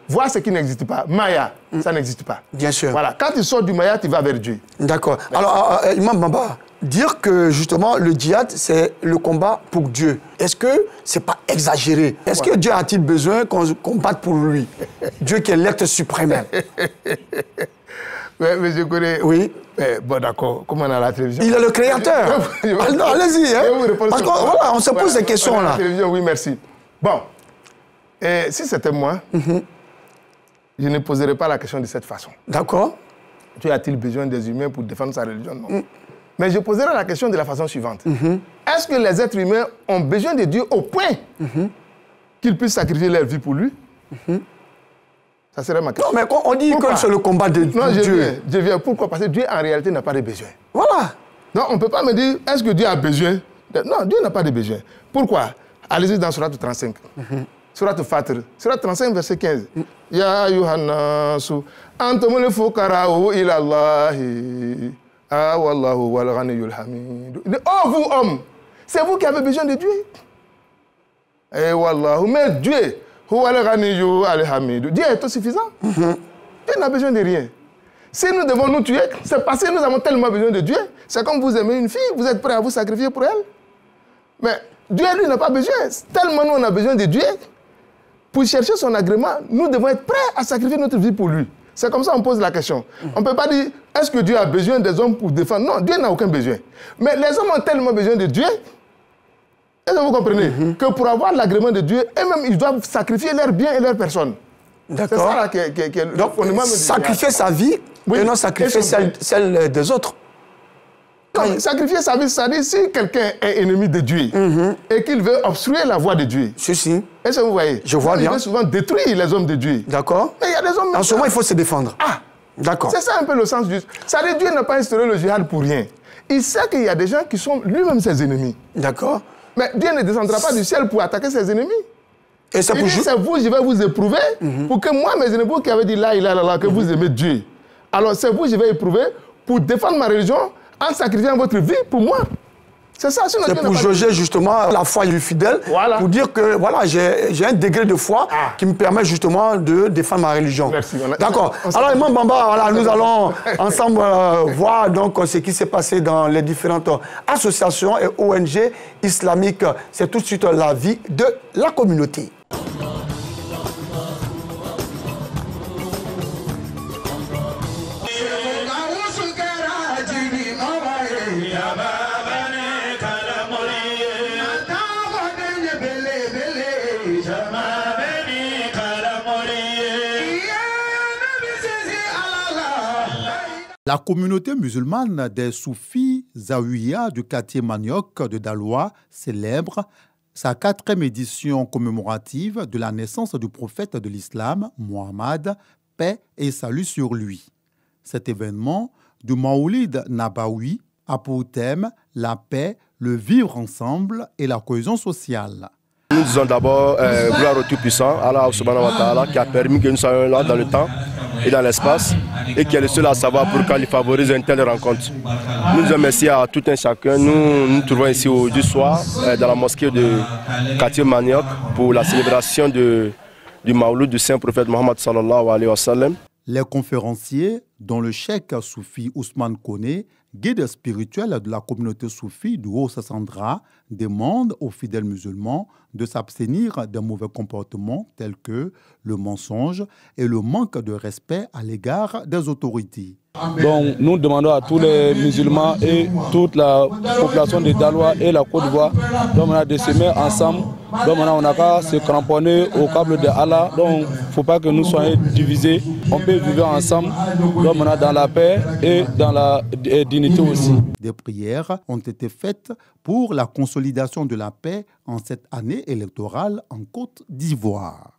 Voir ce qui n'existe pas. Maya, ça n'existe pas. Bien sûr. Voilà. Quand tu sors du maya, tu vas vers Dieu. D'accord. Alors, Imam Bamba, dire que justement le djihad, c'est le combat pour Dieu, est-ce que c'est pas exagéré? Est-ce que Dieu a-t-il besoin qu'on combatte pour lui? Dieu qui est l'être suprême. Mais je connais... Oui. Bon, d'accord. Comment on a la télévision? Il est le créateur. Allez-y. Hein? Parce qu'on voilà, on se pose ces questions-là. La télévision, oui, merci. Bon. Si c'était moi, je ne poserais pas la question de cette façon. D'accord. Dieu a-t-il besoin des humains pour défendre sa religion? Non. Mais je poserai la question de la façon suivante. Est-ce que les êtres humains ont besoin de Dieu au point qu'ils puissent sacrifier leur vie pour lui? Ça serait ma question. Non, mais quand on dit que c'est le combat de Dieu... Non, je viens. Pourquoi? Parce que Dieu, en réalité, n'a pas de besoin. Voilà. Non, on ne peut pas me dire, est-ce que Dieu a besoin? Non, Dieu n'a pas de besoin. Pourquoi? Allez-y dans Surat 35. Surat Fatir. Surat 35, verset 15. Ya ayyuhannasu, antumul fuqara'u ila Allahi. Ah, wallahu wal ghaniyyul hamid. Oh, vous, hommes, c'est vous qui avez besoin de Dieu. Eh, wallahu, mais Dieu... Dieu est tout suffisant. Dieu n'a besoin de rien. Si nous devons nous tuer, c'est parce que nous avons tellement besoin de Dieu. C'est comme vous aimez une fille, vous êtes prêt à vous sacrifier pour elle. Mais Dieu, lui, n'a pas besoin. Tellement nous, on a besoin de Dieu. Pour chercher son agrément, nous devons être prêts à sacrifier notre vie pour lui. C'est comme ça qu'on pose la question. On ne peut pas dire, est-ce que Dieu a besoin des hommes pour défendre? Non, Dieu n'a aucun besoin. Mais les hommes ont tellement besoin de Dieu. Est-ce que vous comprenez? Que pour avoir l'agrément de Dieu, eux-mêmes, ils doivent sacrifier leur bien et leur personne. D'accord. C'est ça là qui est le fondement. Sacrifier sa vie et non sacrifier celle des autres. Non, sacrifier sa vie, c'est-à-dire si quelqu'un est ennemi de Dieu et qu'il veut obstruer la voie de Dieu. Si. Est-ce que vous voyez? Je vois bien. Il veut souvent détruire les hommes de Dieu. D'accord. Mais il y a des hommes... En ce moment, il faut se défendre. Ah, d'accord. C'est ça un peu le sens du... C'est-à-dire Dieu n'a pas instauré le djihad pour rien. Il sait qu'il y a des gens qui sont lui-même ses ennemis. D'accord. Mais Dieu ne descendra pas du ciel pour attaquer ses ennemis. Et c'est vous, je vais vous éprouver pour que moi, mes ennemis, vous qui avez dit là, que vous aimez Dieu. Alors c'est vous, je vais éprouver pour défendre ma religion en sacrifiant votre vie pour moi. C'est ça. C'est pour jauger justement la foi du fidèle, pour dire que voilà, j'ai un degré de foi qui me permet justement de défendre ma religion. Merci. D'accord. Alors Imam Bamba, voilà, nous allons ensemble voir donc ce qui s'est passé dans les différentes associations et ONG islamiques. C'est tout de suite la vie de la communauté. La communauté musulmane des soufis Zawiya du quartier Manioc de Daloa célèbre sa 4e édition commémorative de la naissance du prophète de l'islam, Mohammed, paix et salut sur lui. Cet événement du Maoulid Nabawi a pour thème la paix, le vivre ensemble et la cohésion sociale. Nous disons d'abord gloire au Tout-Puissant, Allah subhanahu wa ta'ala, qui a permis que nous soyons là dans le temps et dans l'espace et qui est le seul à savoir pourquoi il favorise une telle rencontre. Nous disons merci à tout un chacun. Nous nous trouvons ici du soir dans la mosquée de quartier Manioc pour la célébration du Mawlud du Saint-Prophète Mohammed sallallahu alayhi wa sallam. Les conférenciers, dont le cheikh soufi Ousmane Koné, guide spirituel de la communauté soufie du Haut-Sassandra, demandent aux fidèles musulmans de s'abstenir des mauvais comportements tels que le mensonge et le manque de respect à l'égard des autorités. Donc nous demandons à tous les musulmans et toute la population de Daloa et la Côte d'Ivoire de se mettre ensemble. Donc on n'a qu'à se cramponner au câble de Allah. Donc il ne faut pas que nous soyons divisés. On peut vivre ensemble dans la paix et dans la dignité aussi. Des prières ont été faites pour la consolidation de la paix en cette année électorale en Côte d'Ivoire.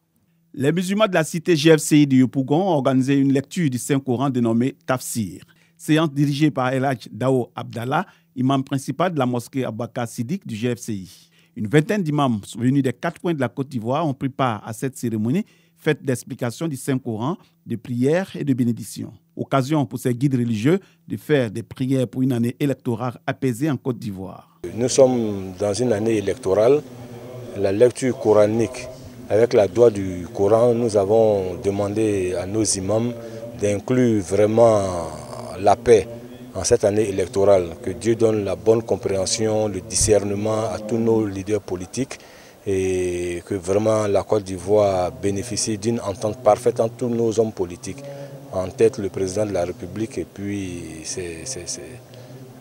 Les musulmans de la cité GFCI de Yopougon ont organisé une lecture du Saint-Coran dénommée Tafsir. Séance dirigée par El Hadj Dao Abdallah, imam principal de la mosquée Aboubakar Siddiq du GFCI. Une vingtaine d'imams venus des 4 coins de la Côte d'Ivoire ont pris part à cette cérémonie faite d'explication du Saint-Coran, de prières et de bénédictions. Occasion pour ces guides religieux de faire des prières pour une année électorale apaisée en Côte d'Ivoire. Nous sommes dans une année électorale. La lecture coranique, avec la doigt du Coran, nous avons demandé à nos imams d'inclure vraiment la paix en cette année électorale. Que Dieu donne la bonne compréhension, le discernement à tous nos leaders politiques et que vraiment la Côte d'Ivoire bénéficie d'une entente parfaite entre tous nos hommes politiques. En tête le président de la République et puis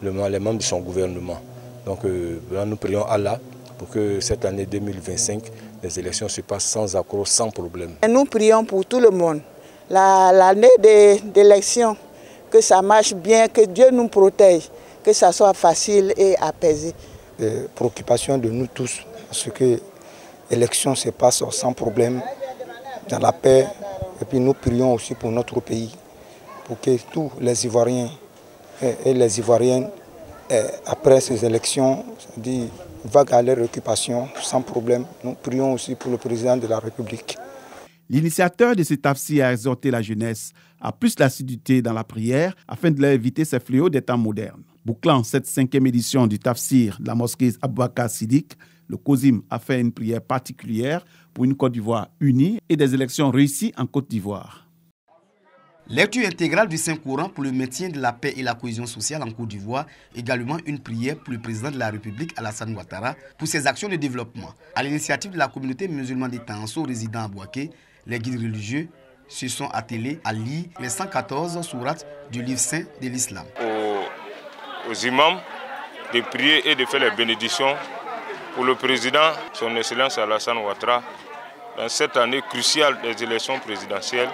les membres de son gouvernement. Donc nous prions Allah pour que cette année 2025, les élections se passent sans accroc, sans problème. Nous prions pour tout le monde. L'année d'élection, que ça marche bien, que Dieu nous protège, que ça soit facile et apaisé. Préoccupation de nous tous, parce que l'élection se passe sans problème, dans la paix. Et puis nous prions aussi pour notre pays, pour que tous les Ivoiriens et les Ivoiriennes, après ces élections, c'est-à-dire vaguent à leur occupation sans problème. Nous prions aussi pour le président de la République. L'initiateur de cet tafsir a exhorté la jeunesse à plus l'assiduité dans la prière afin de leur éviter ces fléaux des temps modernes. Bouclant cette 5e édition du tafsir de la mosquée Aboubakar Siddiq, le COSIM a fait une prière particulière pour une Côte d'Ivoire unie et des élections réussies en Côte d'Ivoire. Lecture intégrale du Saint-Coran pour le maintien de la paix et la cohésion sociale en Côte d'Ivoire. Également une prière pour le président de la République, Alassane Ouattara, pour ses actions de développement. À l'initiative de la communauté musulmane des Tanso résidant à Bouaké, les guides religieux se sont attelés à lire les 114 sourates du livre saint de l'islam. Aux imams de prier et de faire les bénédictions pour le président, son Excellence Alassane Ouattara, dans cette année cruciale des élections présidentielles,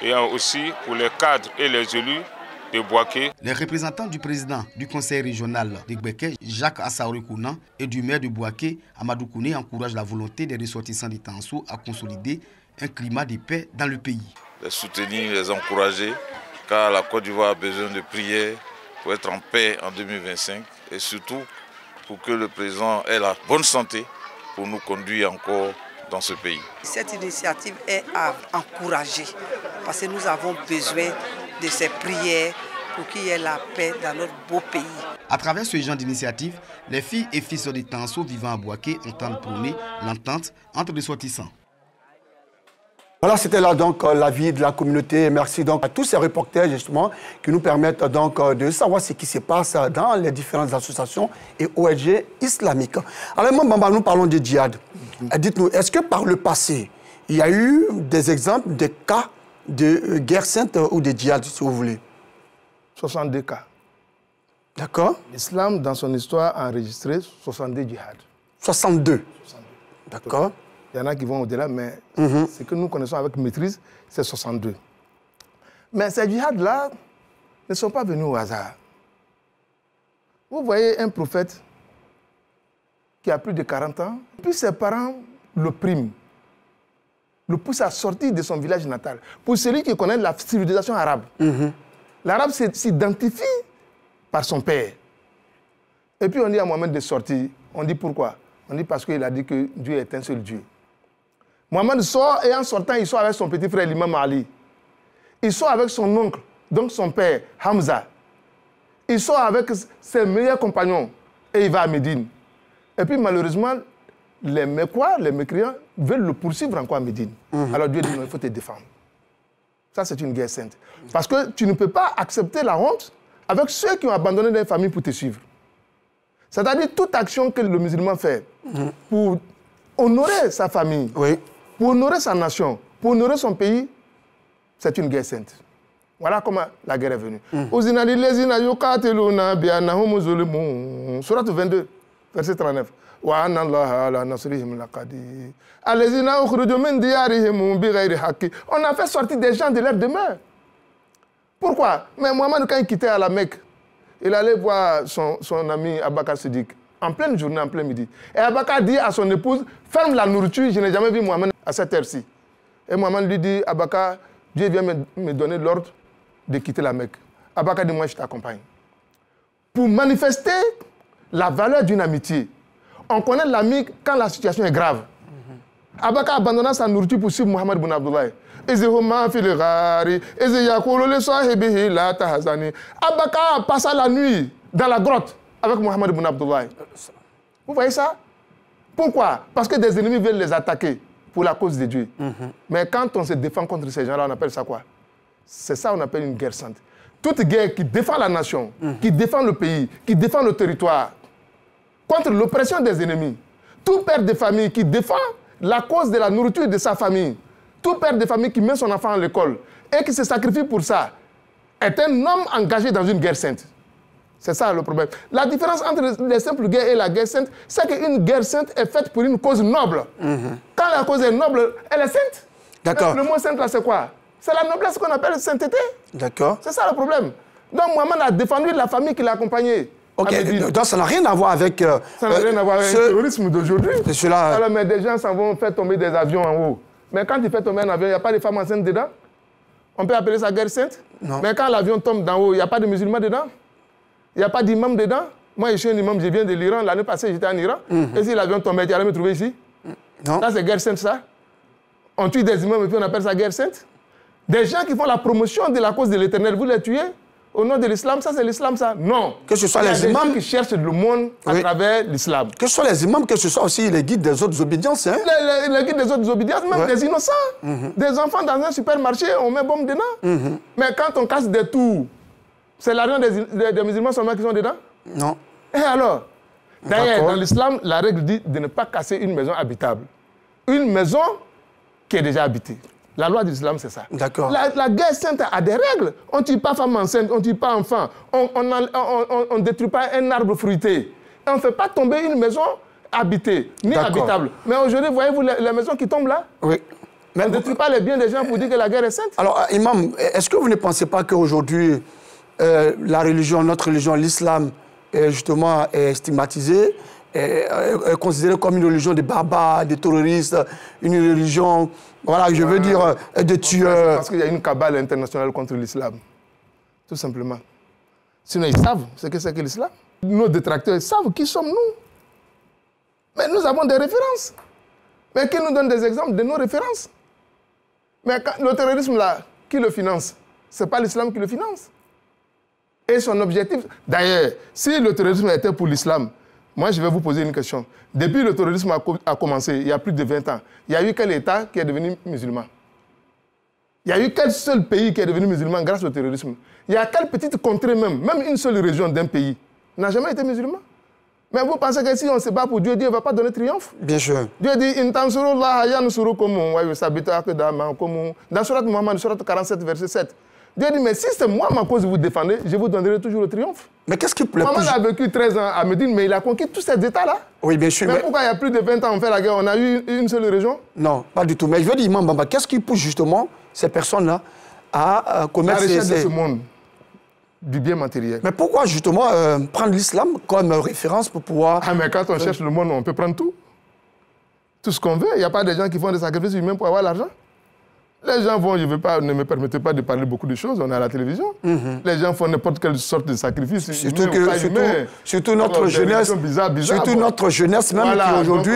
et aussi pour les cadres et les élus de Bouaké. Les représentants du président du conseil régional de Bouaké, Jacques Assaoui Kounan, et du maire de Bouaké, Amadou Kouné, encouragent la volonté des ressortissants des Tanso à consolider un climat de paix dans le pays. Les soutenir, les encourager, car la Côte d'Ivoire a besoin de prières pour être en paix en 2025 et surtout pour que le président ait la bonne santé pour nous conduire encore dans ce pays. Cette initiative est à encourager parce que nous avons besoin de ces prières pour qu'il y ait la paix dans notre beau pays. À travers ce genre d'initiative, les filles et fils des Tanso vivant à Bouaké entendent prôner l'entente entre les ressortissants. Voilà, c'était là donc l'avis de la communauté. Merci donc à tous ces reporters justement qui nous permettent donc de savoir ce qui se passe dans les différentes associations et ONG islamiques. Alors Bamba, nous parlons de djihad. Dites-nous, est-ce que par le passé, il y a eu des exemples de cas de guerre sainte ou de djihad, si vous voulez? 62 cas. D'accord. L'islam, dans son histoire, a enregistré 62 djihad. 62. D'accord. Il y en a qui vont au-delà, mais ce que nous connaissons avec maîtrise, c'est 62. Mais ces djihad-là ne sont pas venus au hasard. Vous voyez un prophète qui a plus de 40 ans, puis ses parents le priment, le poussent à sortir de son village natal. Pour celui qui connaît la civilisation arabe, l'arabe s'identifie par son père. Et puis on dit à Mohamed de sortir. On dit pourquoi? On dit parce qu'il a dit que Dieu est un seul Dieu. Mohamed sort et en sortant, il sort avec son petit frère, l'imam Ali. Il sort avec son oncle, donc son père, Hamza. Il sort avec ses meilleurs compagnons et il va à Médine. Et puis malheureusement, les Mécois, les mécréants, veulent le poursuivre encore à Médine. Alors Dieu dit non, il faut te défendre. Ça, c'est une guerre sainte. Parce que tu ne peux pas accepter la honte avec ceux qui ont abandonné leur famille pour te suivre. C'est-à-dire toute action que le musulman fait pour honorer sa famille, pour honorer sa nation, pour honorer son pays, c'est une guerre sainte. Voilà comment la guerre est venue. Surat 22, verset 39. On a fait sortir des gens de leur demeure. Pourquoi? Mais Mohamed, quand il quittait à la Mecque, il allait voir son ami Abakar Siddiq, en pleine journée, en plein midi. Et Abakar dit à son épouse, ferme la nourriture, je n'ai jamais vu Mohamed à cette heure-ci. Et Mohamed lui dit, Abakar, Dieu vient me donner l'ordre de quitter la Mecque. Abakar dit, moi je t'accompagne. Pour manifester la valeur d'une amitié, on connaît l'ami quand la situation est grave. Abakar abandonna sa nourriture pour suivre Mohamed bin Abdullah. Abakar passa la nuit dans la grotte avec Mohamed bin Abdullah. Vous voyez ça? Pourquoi? Parce que des ennemis veulent les attaquer pour la cause de Dieu. Mais quand on se défend contre ces gens-là, on appelle ça quoi? C'est ça qu'on appelle une guerre sainte. Toute guerre qui défend la nation, qui défend le pays, qui défend le territoire, contre l'oppression des ennemis. Tout père de famille qui défend la cause de la nourriture de sa famille, tout père de famille qui met son enfant à l'école et qui se sacrifie pour ça, est un homme engagé dans une guerre sainte. C'est ça le problème. La différence entre les simples guerres et la guerre sainte, c'est qu'une guerre sainte est faite pour une cause noble. Quand la cause est noble, elle est sainte. D'accord. Le mot sainte, là, c'est quoi? C'est la noblesse qu'on appelle sainteté. D'accord. C'est ça le problème. Donc Mohamed a défendu la famille qui l'a accompagné. Ok, donc ça n'a rien à voir avec... ça n'a rien à voir avec le terrorisme d'aujourd'hui. Cela... Alors, mais des gens s'en vont faire tomber des avions en haut. Mais quand il fait tomber un avion, il n'y a pas de femmes enceintes dedans? On peut appeler ça guerre sainte? Non. Mais quand l'avion tombe d'en haut, il n'y a pas de musulmans dedans? Il n'y a pas d'imam dedans? Moi, je suis un imam, je viens de l'Iran. L'année passée, j'étais en Iran. Et si l'avion tombait, tu allais me trouver ici? Non. Ça, c'est guerre sainte, ça? On tue des imams et puis on appelle ça guerre sainte? Des gens qui font la promotion de la cause de l'éternel, vous les tuez au nom de l'islam? Ça, c'est l'islam, ça? Non. Que ce soit les imams qui cherchent le monde à travers l'islam. Que ce soit les imams, que ce soit aussi les guides des autres obédiences. Hein? Les guides des autres obédiences, même des innocents. Des enfants dans un supermarché, on met bombe dedans. Mais quand on casse des tours, c'est l'argent des musulmans seulement qui sont dedans? Non. Et alors? D'ailleurs, dans l'islam, la règle dit de ne pas casser une maison habitable. Une maison qui est déjà habitée. La loi de l'islam, c'est ça. D'accord. La guerre sainte a des règles. On ne tue pas femme enceinte, on ne tue pas enfant. On ne détruit pas un arbre fruité. Et on ne fait pas tomber une maison habitée, ni habitable. Mais aujourd'hui, voyez-vous les maisons qui tombent là? Oui. Mais on ne détruit pas les biens des gens pour dire que la guerre est sainte. Alors, imam, est-ce que vous ne pensez pas qu'aujourd'hui, la religion, notre religion, l'islam, justement, est stigmatisée, est considérée comme une religion de barbares, de terroristes, une religion, voilà, je veux dire, de tueurs. Parce qu'il y a une cabale internationale contre l'islam, tout simplement. Sinon, ils savent ce que c'est que l'islam. Nos détracteurs savent qui sommes-nous. Mais nous avons des références. Mais qui nous donne des exemples de nos références? Mais le terrorisme, là, qui le finance? Ce n'est pas l'islam qui le finance. Et son objectif... D'ailleurs, si le terrorisme était pour l'islam, moi, je vais vous poser une question. Depuis le terrorisme a commencé, il y a plus de 20 ans, il y a eu quel État qui est devenu musulman? Il y a eu quel seul pays qui est devenu musulman grâce au terrorisme? Il y a quelle petite contrée même une seule région d'un pays n'a jamais été musulman? Mais vous pensez que si on se bat pour Dieu, Dieu ne va pas donner triomphe? Bien sûr. Dieu dit, dans Surat Muhammad, Surat 47, verset 7. Dieu dit, mais si c'est moi ma cause que vous défendez, je vous donnerai toujours le triomphe. Mais qu'est-ce qui plaît? Maman a vécu 13 ans à Médine, mais il a conquis tous ces États-là. Oui, bien sûr. Mais pourquoi il y a plus de 20 ans on fait la guerre, on a eu une seule région? Non, pas du tout. Mais je veux dire, Imam Bamba, qu'est-ce qui pousse justement ces personnes-là à commettre la richesse de ce monde, du bien matériel. Mais pourquoi justement prendre l'islam comme référence pour pouvoir... Ah, mais quand on cherche le monde, on peut prendre tout. Tout ce qu'on veut. Il n'y a pas des gens qui font des sacrifices humains pour avoir l'argent. Les gens vont, ne me permettez pas de parler beaucoup de choses, on est à la télévision. Les gens font n'importe quelle sorte de sacrifice. Surtout notre jeunesse, surtout notre jeunesse même voilà, qui aujourd'hui,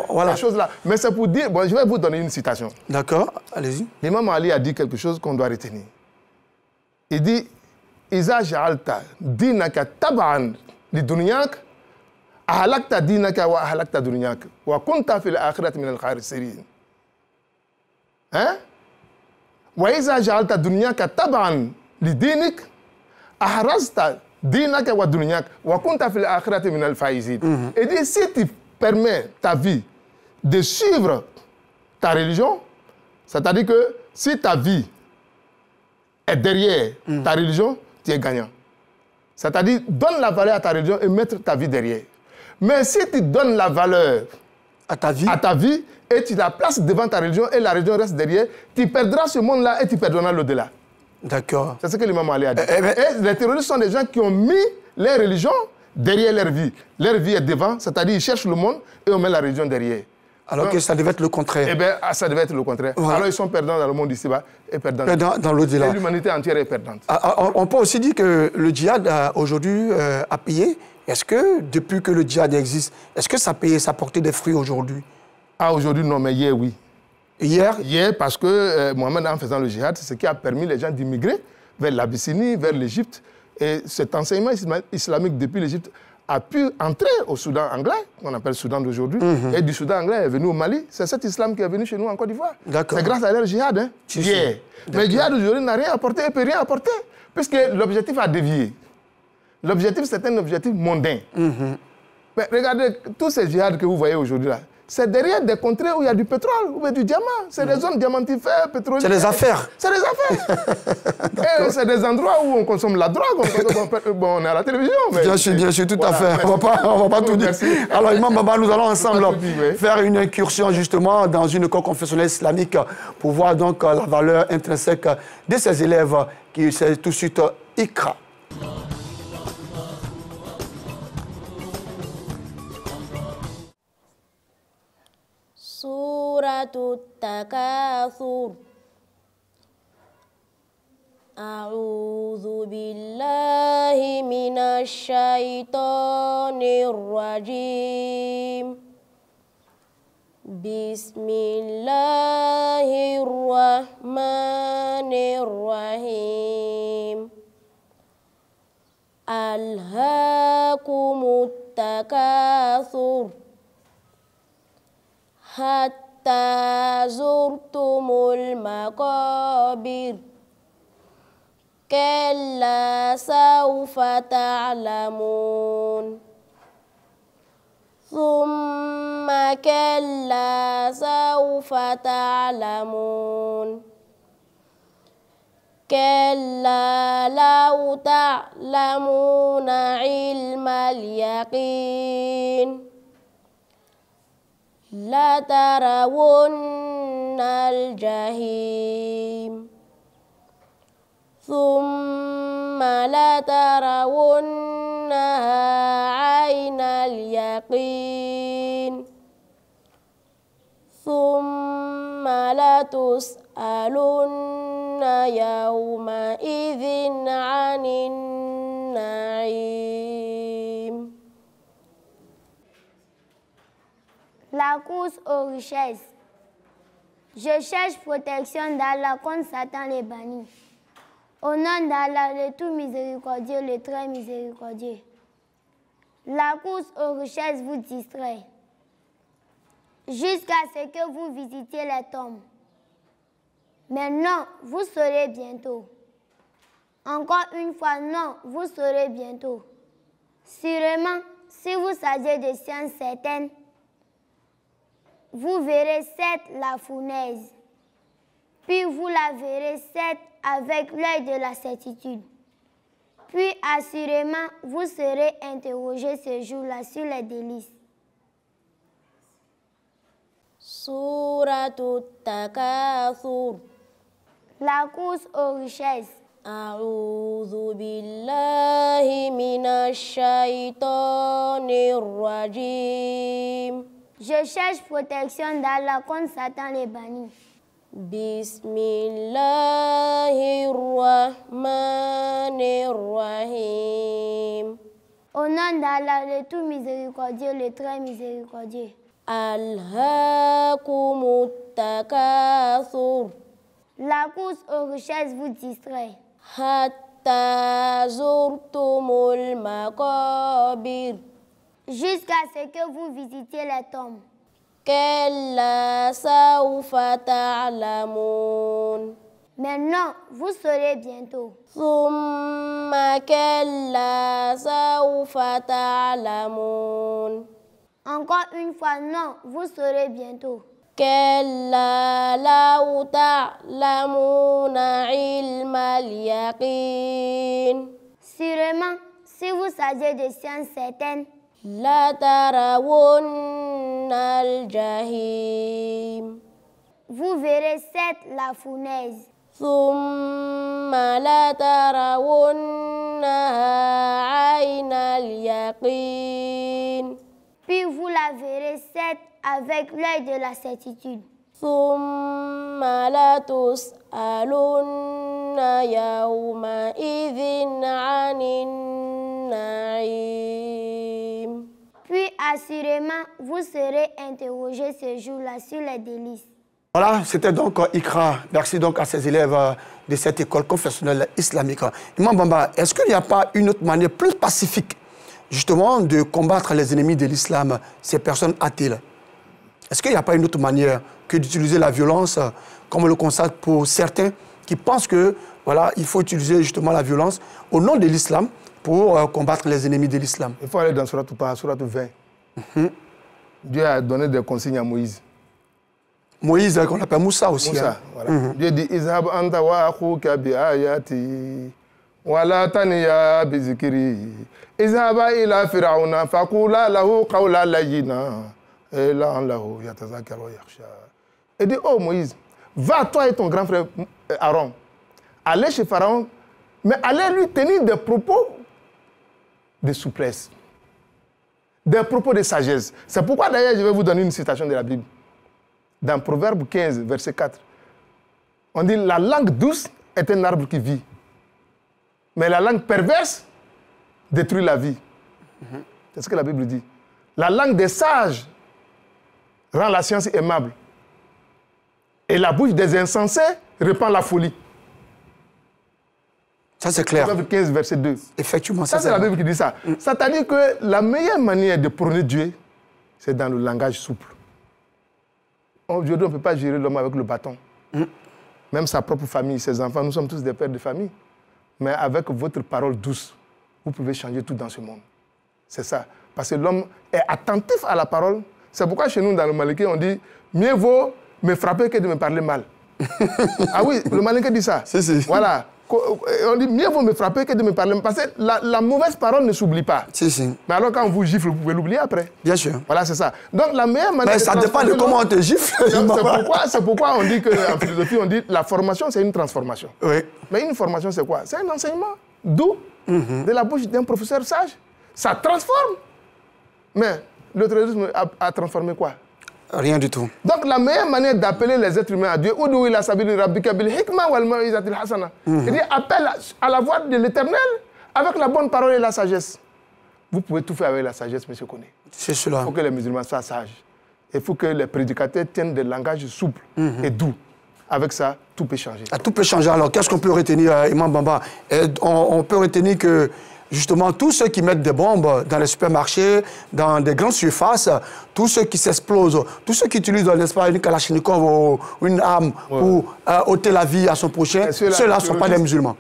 voilà. Choses là. Mais c'est pour dire, bon, je vais vous donner une citation. D'accord, allez-y. L'imam Ali a dit quelque chose qu'on doit retenir. Il dit, Iza ja'alta dinaka tab'an li dunyak, ahalakta dinaka wa ahalakta dunyak, wa kunta fil akhirat min al-khasirin. Hein? وإذا جعلت دنياك تبعا لدينك أحرزت دينك ودنياك وكنت في الآخرة من الفائزين. Et dit si tu permets ta vie de suivre ta religion, c'est-à-dire que si ta vie est derrière ta religion, tu es gagnant. C'est-à-dire, donne la valeur à ta religion et mettre ta vie derrière. Mais si tu donnes la valeur à ta vie et tu la places devant ta religion et la religion reste derrière, tu perdras ce monde-là et tu perdras l'au-delà. D'accord. C'est ce que l'imam Ali a dit. Et les terroristes sont des gens qui ont mis les religions derrière leur vie. Leur vie est devant, c'est-à-dire ils cherchent le monde et on met la religion derrière. Alors que ça devait être le contraire. Eh bien, ça devait être le contraire. Voilà. Alors ils sont perdants dans le monde ici-bas et perdants dans l'au-delà. Et l'humanité entière est perdante. On peut aussi dire que le djihad aujourd'hui a payé. Est-ce que depuis que le djihad existe, est-ce que ça a payé, ça a porté des fruits aujourd'hui? Ah, aujourd'hui non, mais hier oui. Hier? Hier, parce que Mohamed, en faisant le djihad, c'est ce qui a permis les gens d'immigrer vers l'Abyssinie, vers l'Égypte. Et cet enseignement islamique depuis l'Égypte a pu entrer au Soudan anglais, qu'on appelle Soudan d'aujourd'hui, et du Soudan anglais est venu au Mali. C'est cet islam qui est venu chez nous en Côte d'Ivoire. C'est grâce à leur djihad. Hein, hier. Mais le djihad aujourd'hui n'a rien apporté, et peut rien apporter, puisque l'objectif a dévié. L'objectif, c'est un objectif mondain. Mais regardez, tous ces djihads que vous voyez aujourd'hui là, c'est derrière des contrées où il y a du pétrole, où il y a du diamant. C'est des zones diamantifères, pétrolières. C'est des affaires. C'est des affaires. Et c'est des endroits où on consomme la drogue. On est à la télévision. Mais bien sûr, tout à fait. On va pas tout dire. Alors, Imam Baba, nous allons ensemble faire une incursion justement dans une école confessionnelle islamique pour voir donc la valeur intrinsèque de ces élèves qui c'est tout de suite Ikra. Suratul Takatsur. A'udzu billahi minasy syaithanir rajim. Bismillahirrahmanirrahim. Alhaakumut takatsur hatta zurtumul maqabir kalla sawfa ta'lamun thumma kalla sawfa ta'lamun kalla law ta'lamuna ilmal yaqin la tarawunnal jahim thumma la tarawunnaha aynal yaqin thumma la tus'alunna yawma idzin 'anin na'im. La course aux richesses. Je cherche protection d'Allah contre Satan les bannis. Au nom d'Allah, le tout miséricordieux, le très miséricordieux. La course aux richesses vous distrait, jusqu'à ce que vous visitiez les tombes. Mais non, vous saurez bientôt. Encore une fois, non, vous saurez bientôt. Sûrement, si vous saviez de sciences certaines, vous verrez cette la fournaise, puis vous la verrez cette avec l'œil de la certitude. Puis assurément, vous serez interrogé ce jour-là sur les délices. Suratul Takatsur. La course aux richesses. A'udzu billahi minash shaitanir rajim. Je cherche protection d'Allah contre Satan les bannis. Bismillahirrahmanirrahim. Au nom d'Allah, le tout miséricordieux, le très miséricordieux. Alhaakumut takatsur. La course aux richesses vous distrait. Hatta zurtumul maqabir. Jusqu'à ce que vous visitiez les tombes. Kalla sawfa ta'lamun. Mais non, vous saurez bientôt. Thumma kalla sawfa ta'lamun. Encore une fois, non, vous saurez bientôt. كلا لو تعلمون علم اليقين. Sûrement, si vous saviez des sciences certaines, لترون الجحيم. Vous verrez certes la fournaise. ثم لترونها عين اليقين. Puis vous la verrez certes avec l'œil de la certitude. ثم لتسألن يومئذ عن النعيم. Puis assurément, vous serez interrogés ce jour-là sur les délices. Voilà, c'était donc Ikra. Merci donc à ces élèves de cette école confessionnelle islamique. Imam Bamba, est-ce qu'il n'y a pas une autre manière plus pacifique, justement, de combattre les ennemis de l'islam, ces personnes athées? Est-ce qu'il n'y a pas une autre manière que d'utiliser la violence, comme on le constate pour certains qui pensent que, voilà, il faut utiliser justement la violence au nom de l'islam pour combattre les ennemis de l'islam? Il faut aller dans Surat 20. Dieu a donné des consignes à Moïse. Moïse, qu'on appelle Moussa aussi. Moussa, voilà. Dieu dit Izhab anta wa akhuka bi ayati wa la taniya bi zikri. Izhaba ila fir'auna faqula lahu qawlan layyina ila lahu yatazakkaru wa yakhsha. Et dit oh Moïse, va toi et ton grand frère Aaron. Allez chez Pharaon, mais allez lui tenir des propos de souplesse, des propos de sagesse. C'est pourquoi d'ailleurs je vais vous donner une citation de la Bible. Dans Proverbe 15, verset 4, on dit la langue douce est un arbre qui vit, mais la langue perverse détruit la vie. C'est ce que la Bible dit. La langue des sages rend la science aimable, et la bouche des insensés répand la folie. Ça, c'est clair. Proverbe 15, verset 2. Effectivement, ça c'est la Bible qui dit ça. C'est-à-dire que la meilleure manière de prôner Dieu, c'est dans le langage souple. Aujourd'hui, on ne peut pas gérer l'homme avec le bâton. Même sa propre famille, ses enfants, nous sommes tous des pères de famille. Mais avec votre parole douce, vous pouvez changer tout dans ce monde. C'est ça. Parce que l'homme est attentif à la parole. C'est pourquoi chez nous, dans le Maliki, on dit « Mieux vaut me frapper que de me parler mal ». Ah oui, le Maliki dit ça. Voilà. On dit mieux vaut me frapper que de me parler. Parce que la mauvaise parole ne s'oublie pas. Mais alors quand on vous gifle, vous pouvez l'oublier après. Bien sûr. Voilà, c'est ça. Donc la meilleure manière. Mais ça dépend de comment on te gifle. C'est pourquoi on dit qu'en philosophie, on dit la formation, c'est une transformation. Oui. Mais une formation, c'est quoi? C'est un enseignement doux de la bouche d'un professeur sage. Ça transforme. Mais le terrorisme a transformé quoi? Rien du tout. Donc la meilleure manière d'appeler les êtres humains à Dieu, il dit appelle à la voix de l'Éternel avec la bonne parole et la sagesse. Vous pouvez tout faire avec la sagesse, monsieur Koné. C'est cela. Il faut que les musulmans soient sages. Il faut que les prédicateurs tiennent des langages souples et doux. Avec ça, tout peut changer. Tout peut changer. Alors, qu'est-ce qu'on peut retenir, Imam Bamba? On peut retenir que justement, tous ceux qui mettent des bombes dans les supermarchés, dans des grandes surfaces, tous ceux qui s'explosent, tous ceux qui utilisent, n'est-ce pas, une kalachnikov ou une arme pour ôter la vie à son prochain, ceux-là ne sont pas des musulmans.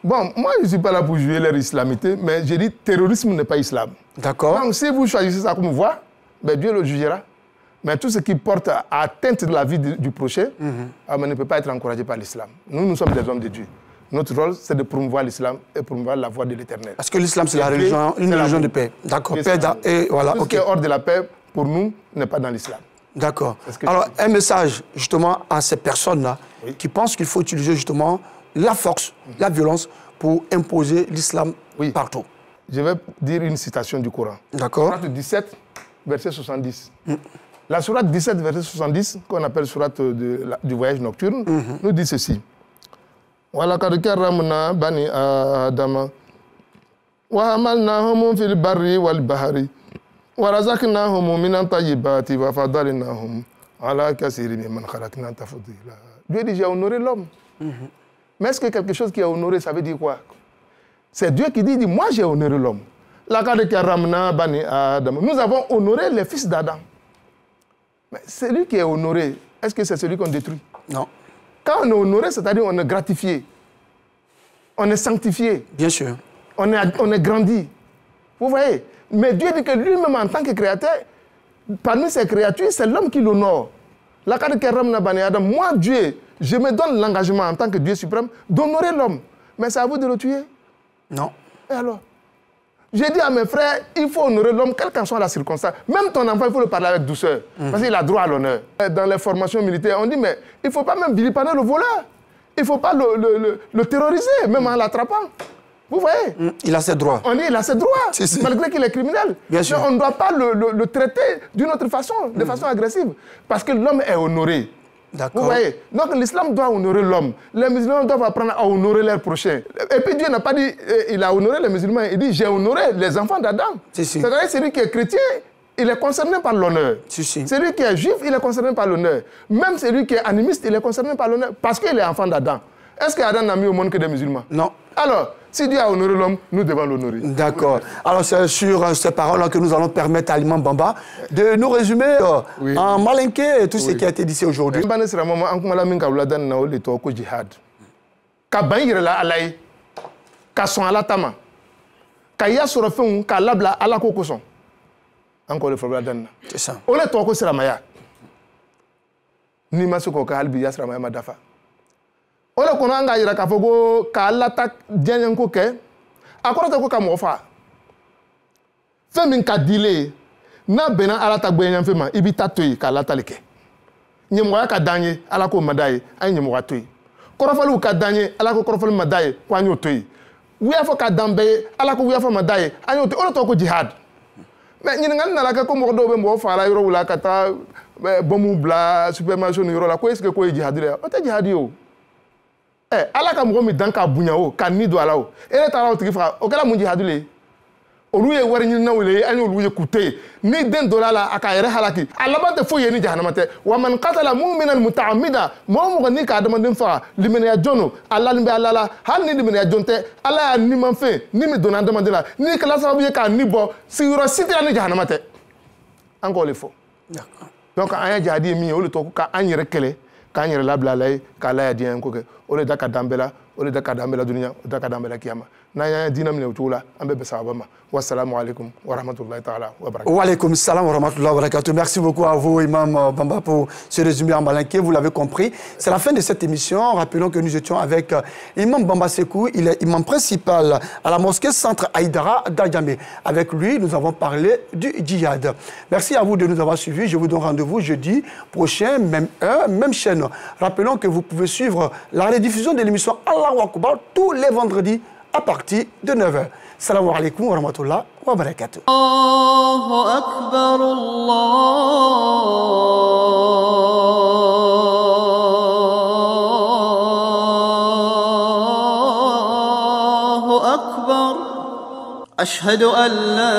Bon, moi, je ne suis pas là pour jouer leur islamité, mais j'ai dit terrorisme n'est pas islam. D'accord. Donc, si vous choisissez ça comme voie, ben, Dieu le jugera. Mais tout ce qui porte à atteinte de la vie du prochain, ne peut pas être encouragé par l'islam. Nous sommes des hommes de Dieu. Notre rôle, c'est de promouvoir l'islam et promouvoir la voie de l'Éternel. Parce que l'islam, c'est la religion, une religion de paix. D'accord. Et voilà. Tout ce qui est hors de la paix, pour nous, n'est pas dans l'islam. D'accord. Alors, un message, justement, à ces personnes-là qui pensent qu'il faut utiliser, justement, la force, la violence pour imposer l'islam partout. Je vais dire une citation du Coran. D'accord. Sourate 17, verset 70. La sourate 17, verset 70, qu'on appelle sourate du voyage nocturne, nous dit ceci. وَلَقَدْ كَرَّمْنَا بَنِي آدَمَ وَحَمَلْنَاهُمْ فِي الْبَرِّ وَالْبَحْرِ وَرَزَقْنَاهُمْ مِنَ الطَّيِّبَاتِ وَفَضَّلْنَاهُم عَلَىٰ كَثِيرٍ مِّمَّنْ خَلَقْنَا تَفْضِيلًا. Dieu dit, j'ai honoré l'homme. Mais est-ce que quelque chose qui est honoré, ça veut dire quoi? C'est Dieu qui dit, moi j'ai honoré l'homme. لَقَدْ كَرَّمْنَا بَنِي آدَمَ. Nous avons honoré les fils d'Adam. Mais celui qui est honoré, est-ce que c'est celui qu'on détruit? Non. Quand on est honoré, c'est-à-dire on est gratifié, on est sanctifié. Bien sûr. On est grandi. Vous voyez? Mais Dieu dit que lui-même, en tant que créateur, parmi ses créatures, c'est l'homme qui l'honore. Moi, Dieu, je me donne l'engagement en tant que Dieu suprême d'honorer l'homme. Mais c'est à vous de le tuer? Non. Et alors? J'ai dit à mes frères, il faut honorer l'homme, quelle qu'en soit la circonstance. Même ton enfant, il faut le parler avec douceur. Parce qu'il a droit à l'honneur. Dans les formations militaires, on dit, mais il ne faut pas même vilipender le voleur. Il ne faut pas le terroriser, même en l'attrapant. Vous voyez? Il a ses droits. On dit, il a ses droits, malgré qu'il est criminel. Bien sûr. Mais on ne doit pas le traiter d'une autre façon, de façon agressive. Parce que l'homme est honoré. Vous voyez? Donc l'islam doit honorer l'homme. Les musulmans doivent apprendre à honorer leurs prochains. Et puis Dieu n'a pas dit, il a honoré les musulmans, il dit, j'ai honoré les enfants d'Adam. C'est-à-dire celui qui est chrétien, il est concerné par l'honneur. Celui qui est juif, il est concerné par l'honneur. Même celui qui est animiste, il est concerné par l'honneur, parce qu'il est enfant d'Adam. Est-ce qu'Adam n'a mis au monde que des musulmans? Non. Alors, si Dieu a honoré l'homme, nous devons l'honorer. D'accord. Alors, c'est sur ces paroles que nous allons permettre à l'imam Bamba de nous résumer en malinké tout ce qui a été dit ici aujourd'hui. C'est ça. On est trop siramaya. Ni masoko ka halbi yasramaya madafa. Ole kono anga yira ka fogo ka lata dianyan ko ke akoro ta ko ka mo fa femi ka dile na bena alata gbenyan fema ibita toyi ka lata leke nyemo ya ka danye ala ko madaye ay nyemo wa toyi korofalu ka danye ala ko korofalu madaye kwa nyo toyi wiya fo ka dambe ala ko wiya fo madaye anyo toyi ole to ko jihad mais ñi nga na la ko mo do be mo fa la yoro wala ka ta bomu bla supermarché yoro la ko est-ce que ko jihad le o te jihad yo ala ka mɔgɔ min dan ka bonya o ka ni don a la o e ne taara o tigi faga o kɛra mun jihadu le ye olu ye wari ɲininaw le ye an y'olu ye k'u to yen ni den donna a la a k'a yɛrɛ halaki a laban tɛ foyi ye ni jahanama tɛ wa man qatala mu'minan muta'ammidan mɔgɔ o mɔgɔ ni ka adamaden faga limaniya jɔn don a lalen bɛ ala la hali ni limaniya jɔn tɛ ala y'a nimanfɛn ni min donna adamaden la ni kɛla sababu ye k'a ni bɔ sigiyɔrɔ si tɛ ni jahanama tɛ an k'o le fɔ donc an ye jihadi ye min ye o le tɔgɔ ko k'an yɛrɛ kɛlɛ k'an yɛrɛ labila ala ye k'a la yadiya ko kɛ o le da ka dan bɛɛ la o le da ka dan bɛɛ la duniya o da ka dan bɛɛ la kiyama n'an y'an diinɛ minɛ o cogo la an bɛ bɛn sababa ma wassalamu alaikum wa rahmatullahi ta'ala wa barakatuh. Wa alaikum salam wa rahmatullahi wa barakatuh. Merci beaucoup à vous, Imam Bamba, pour ce résumé en malinké. Vous l'avez compris. C'est la fin de cette émission. Rappelons que nous étions avec Imam Bamba Sekou. Il est imam principal à la mosquée Centre Aïdara d'Adjamé. Avec lui, nous avons parlé du djihad. Merci à vous de nous avoir suivis. Je vous donne rendez-vous jeudi prochain, même heure, même chaîne. Rappelons que vous pouvez suivre la rediffusion de l'émission Allahu Akbar tous les vendredis à partir de 9h. Salam alaikum wa rahmatullah wa barakatuh. Allahu Akbar, Allahu Akbar. Ashhadu an la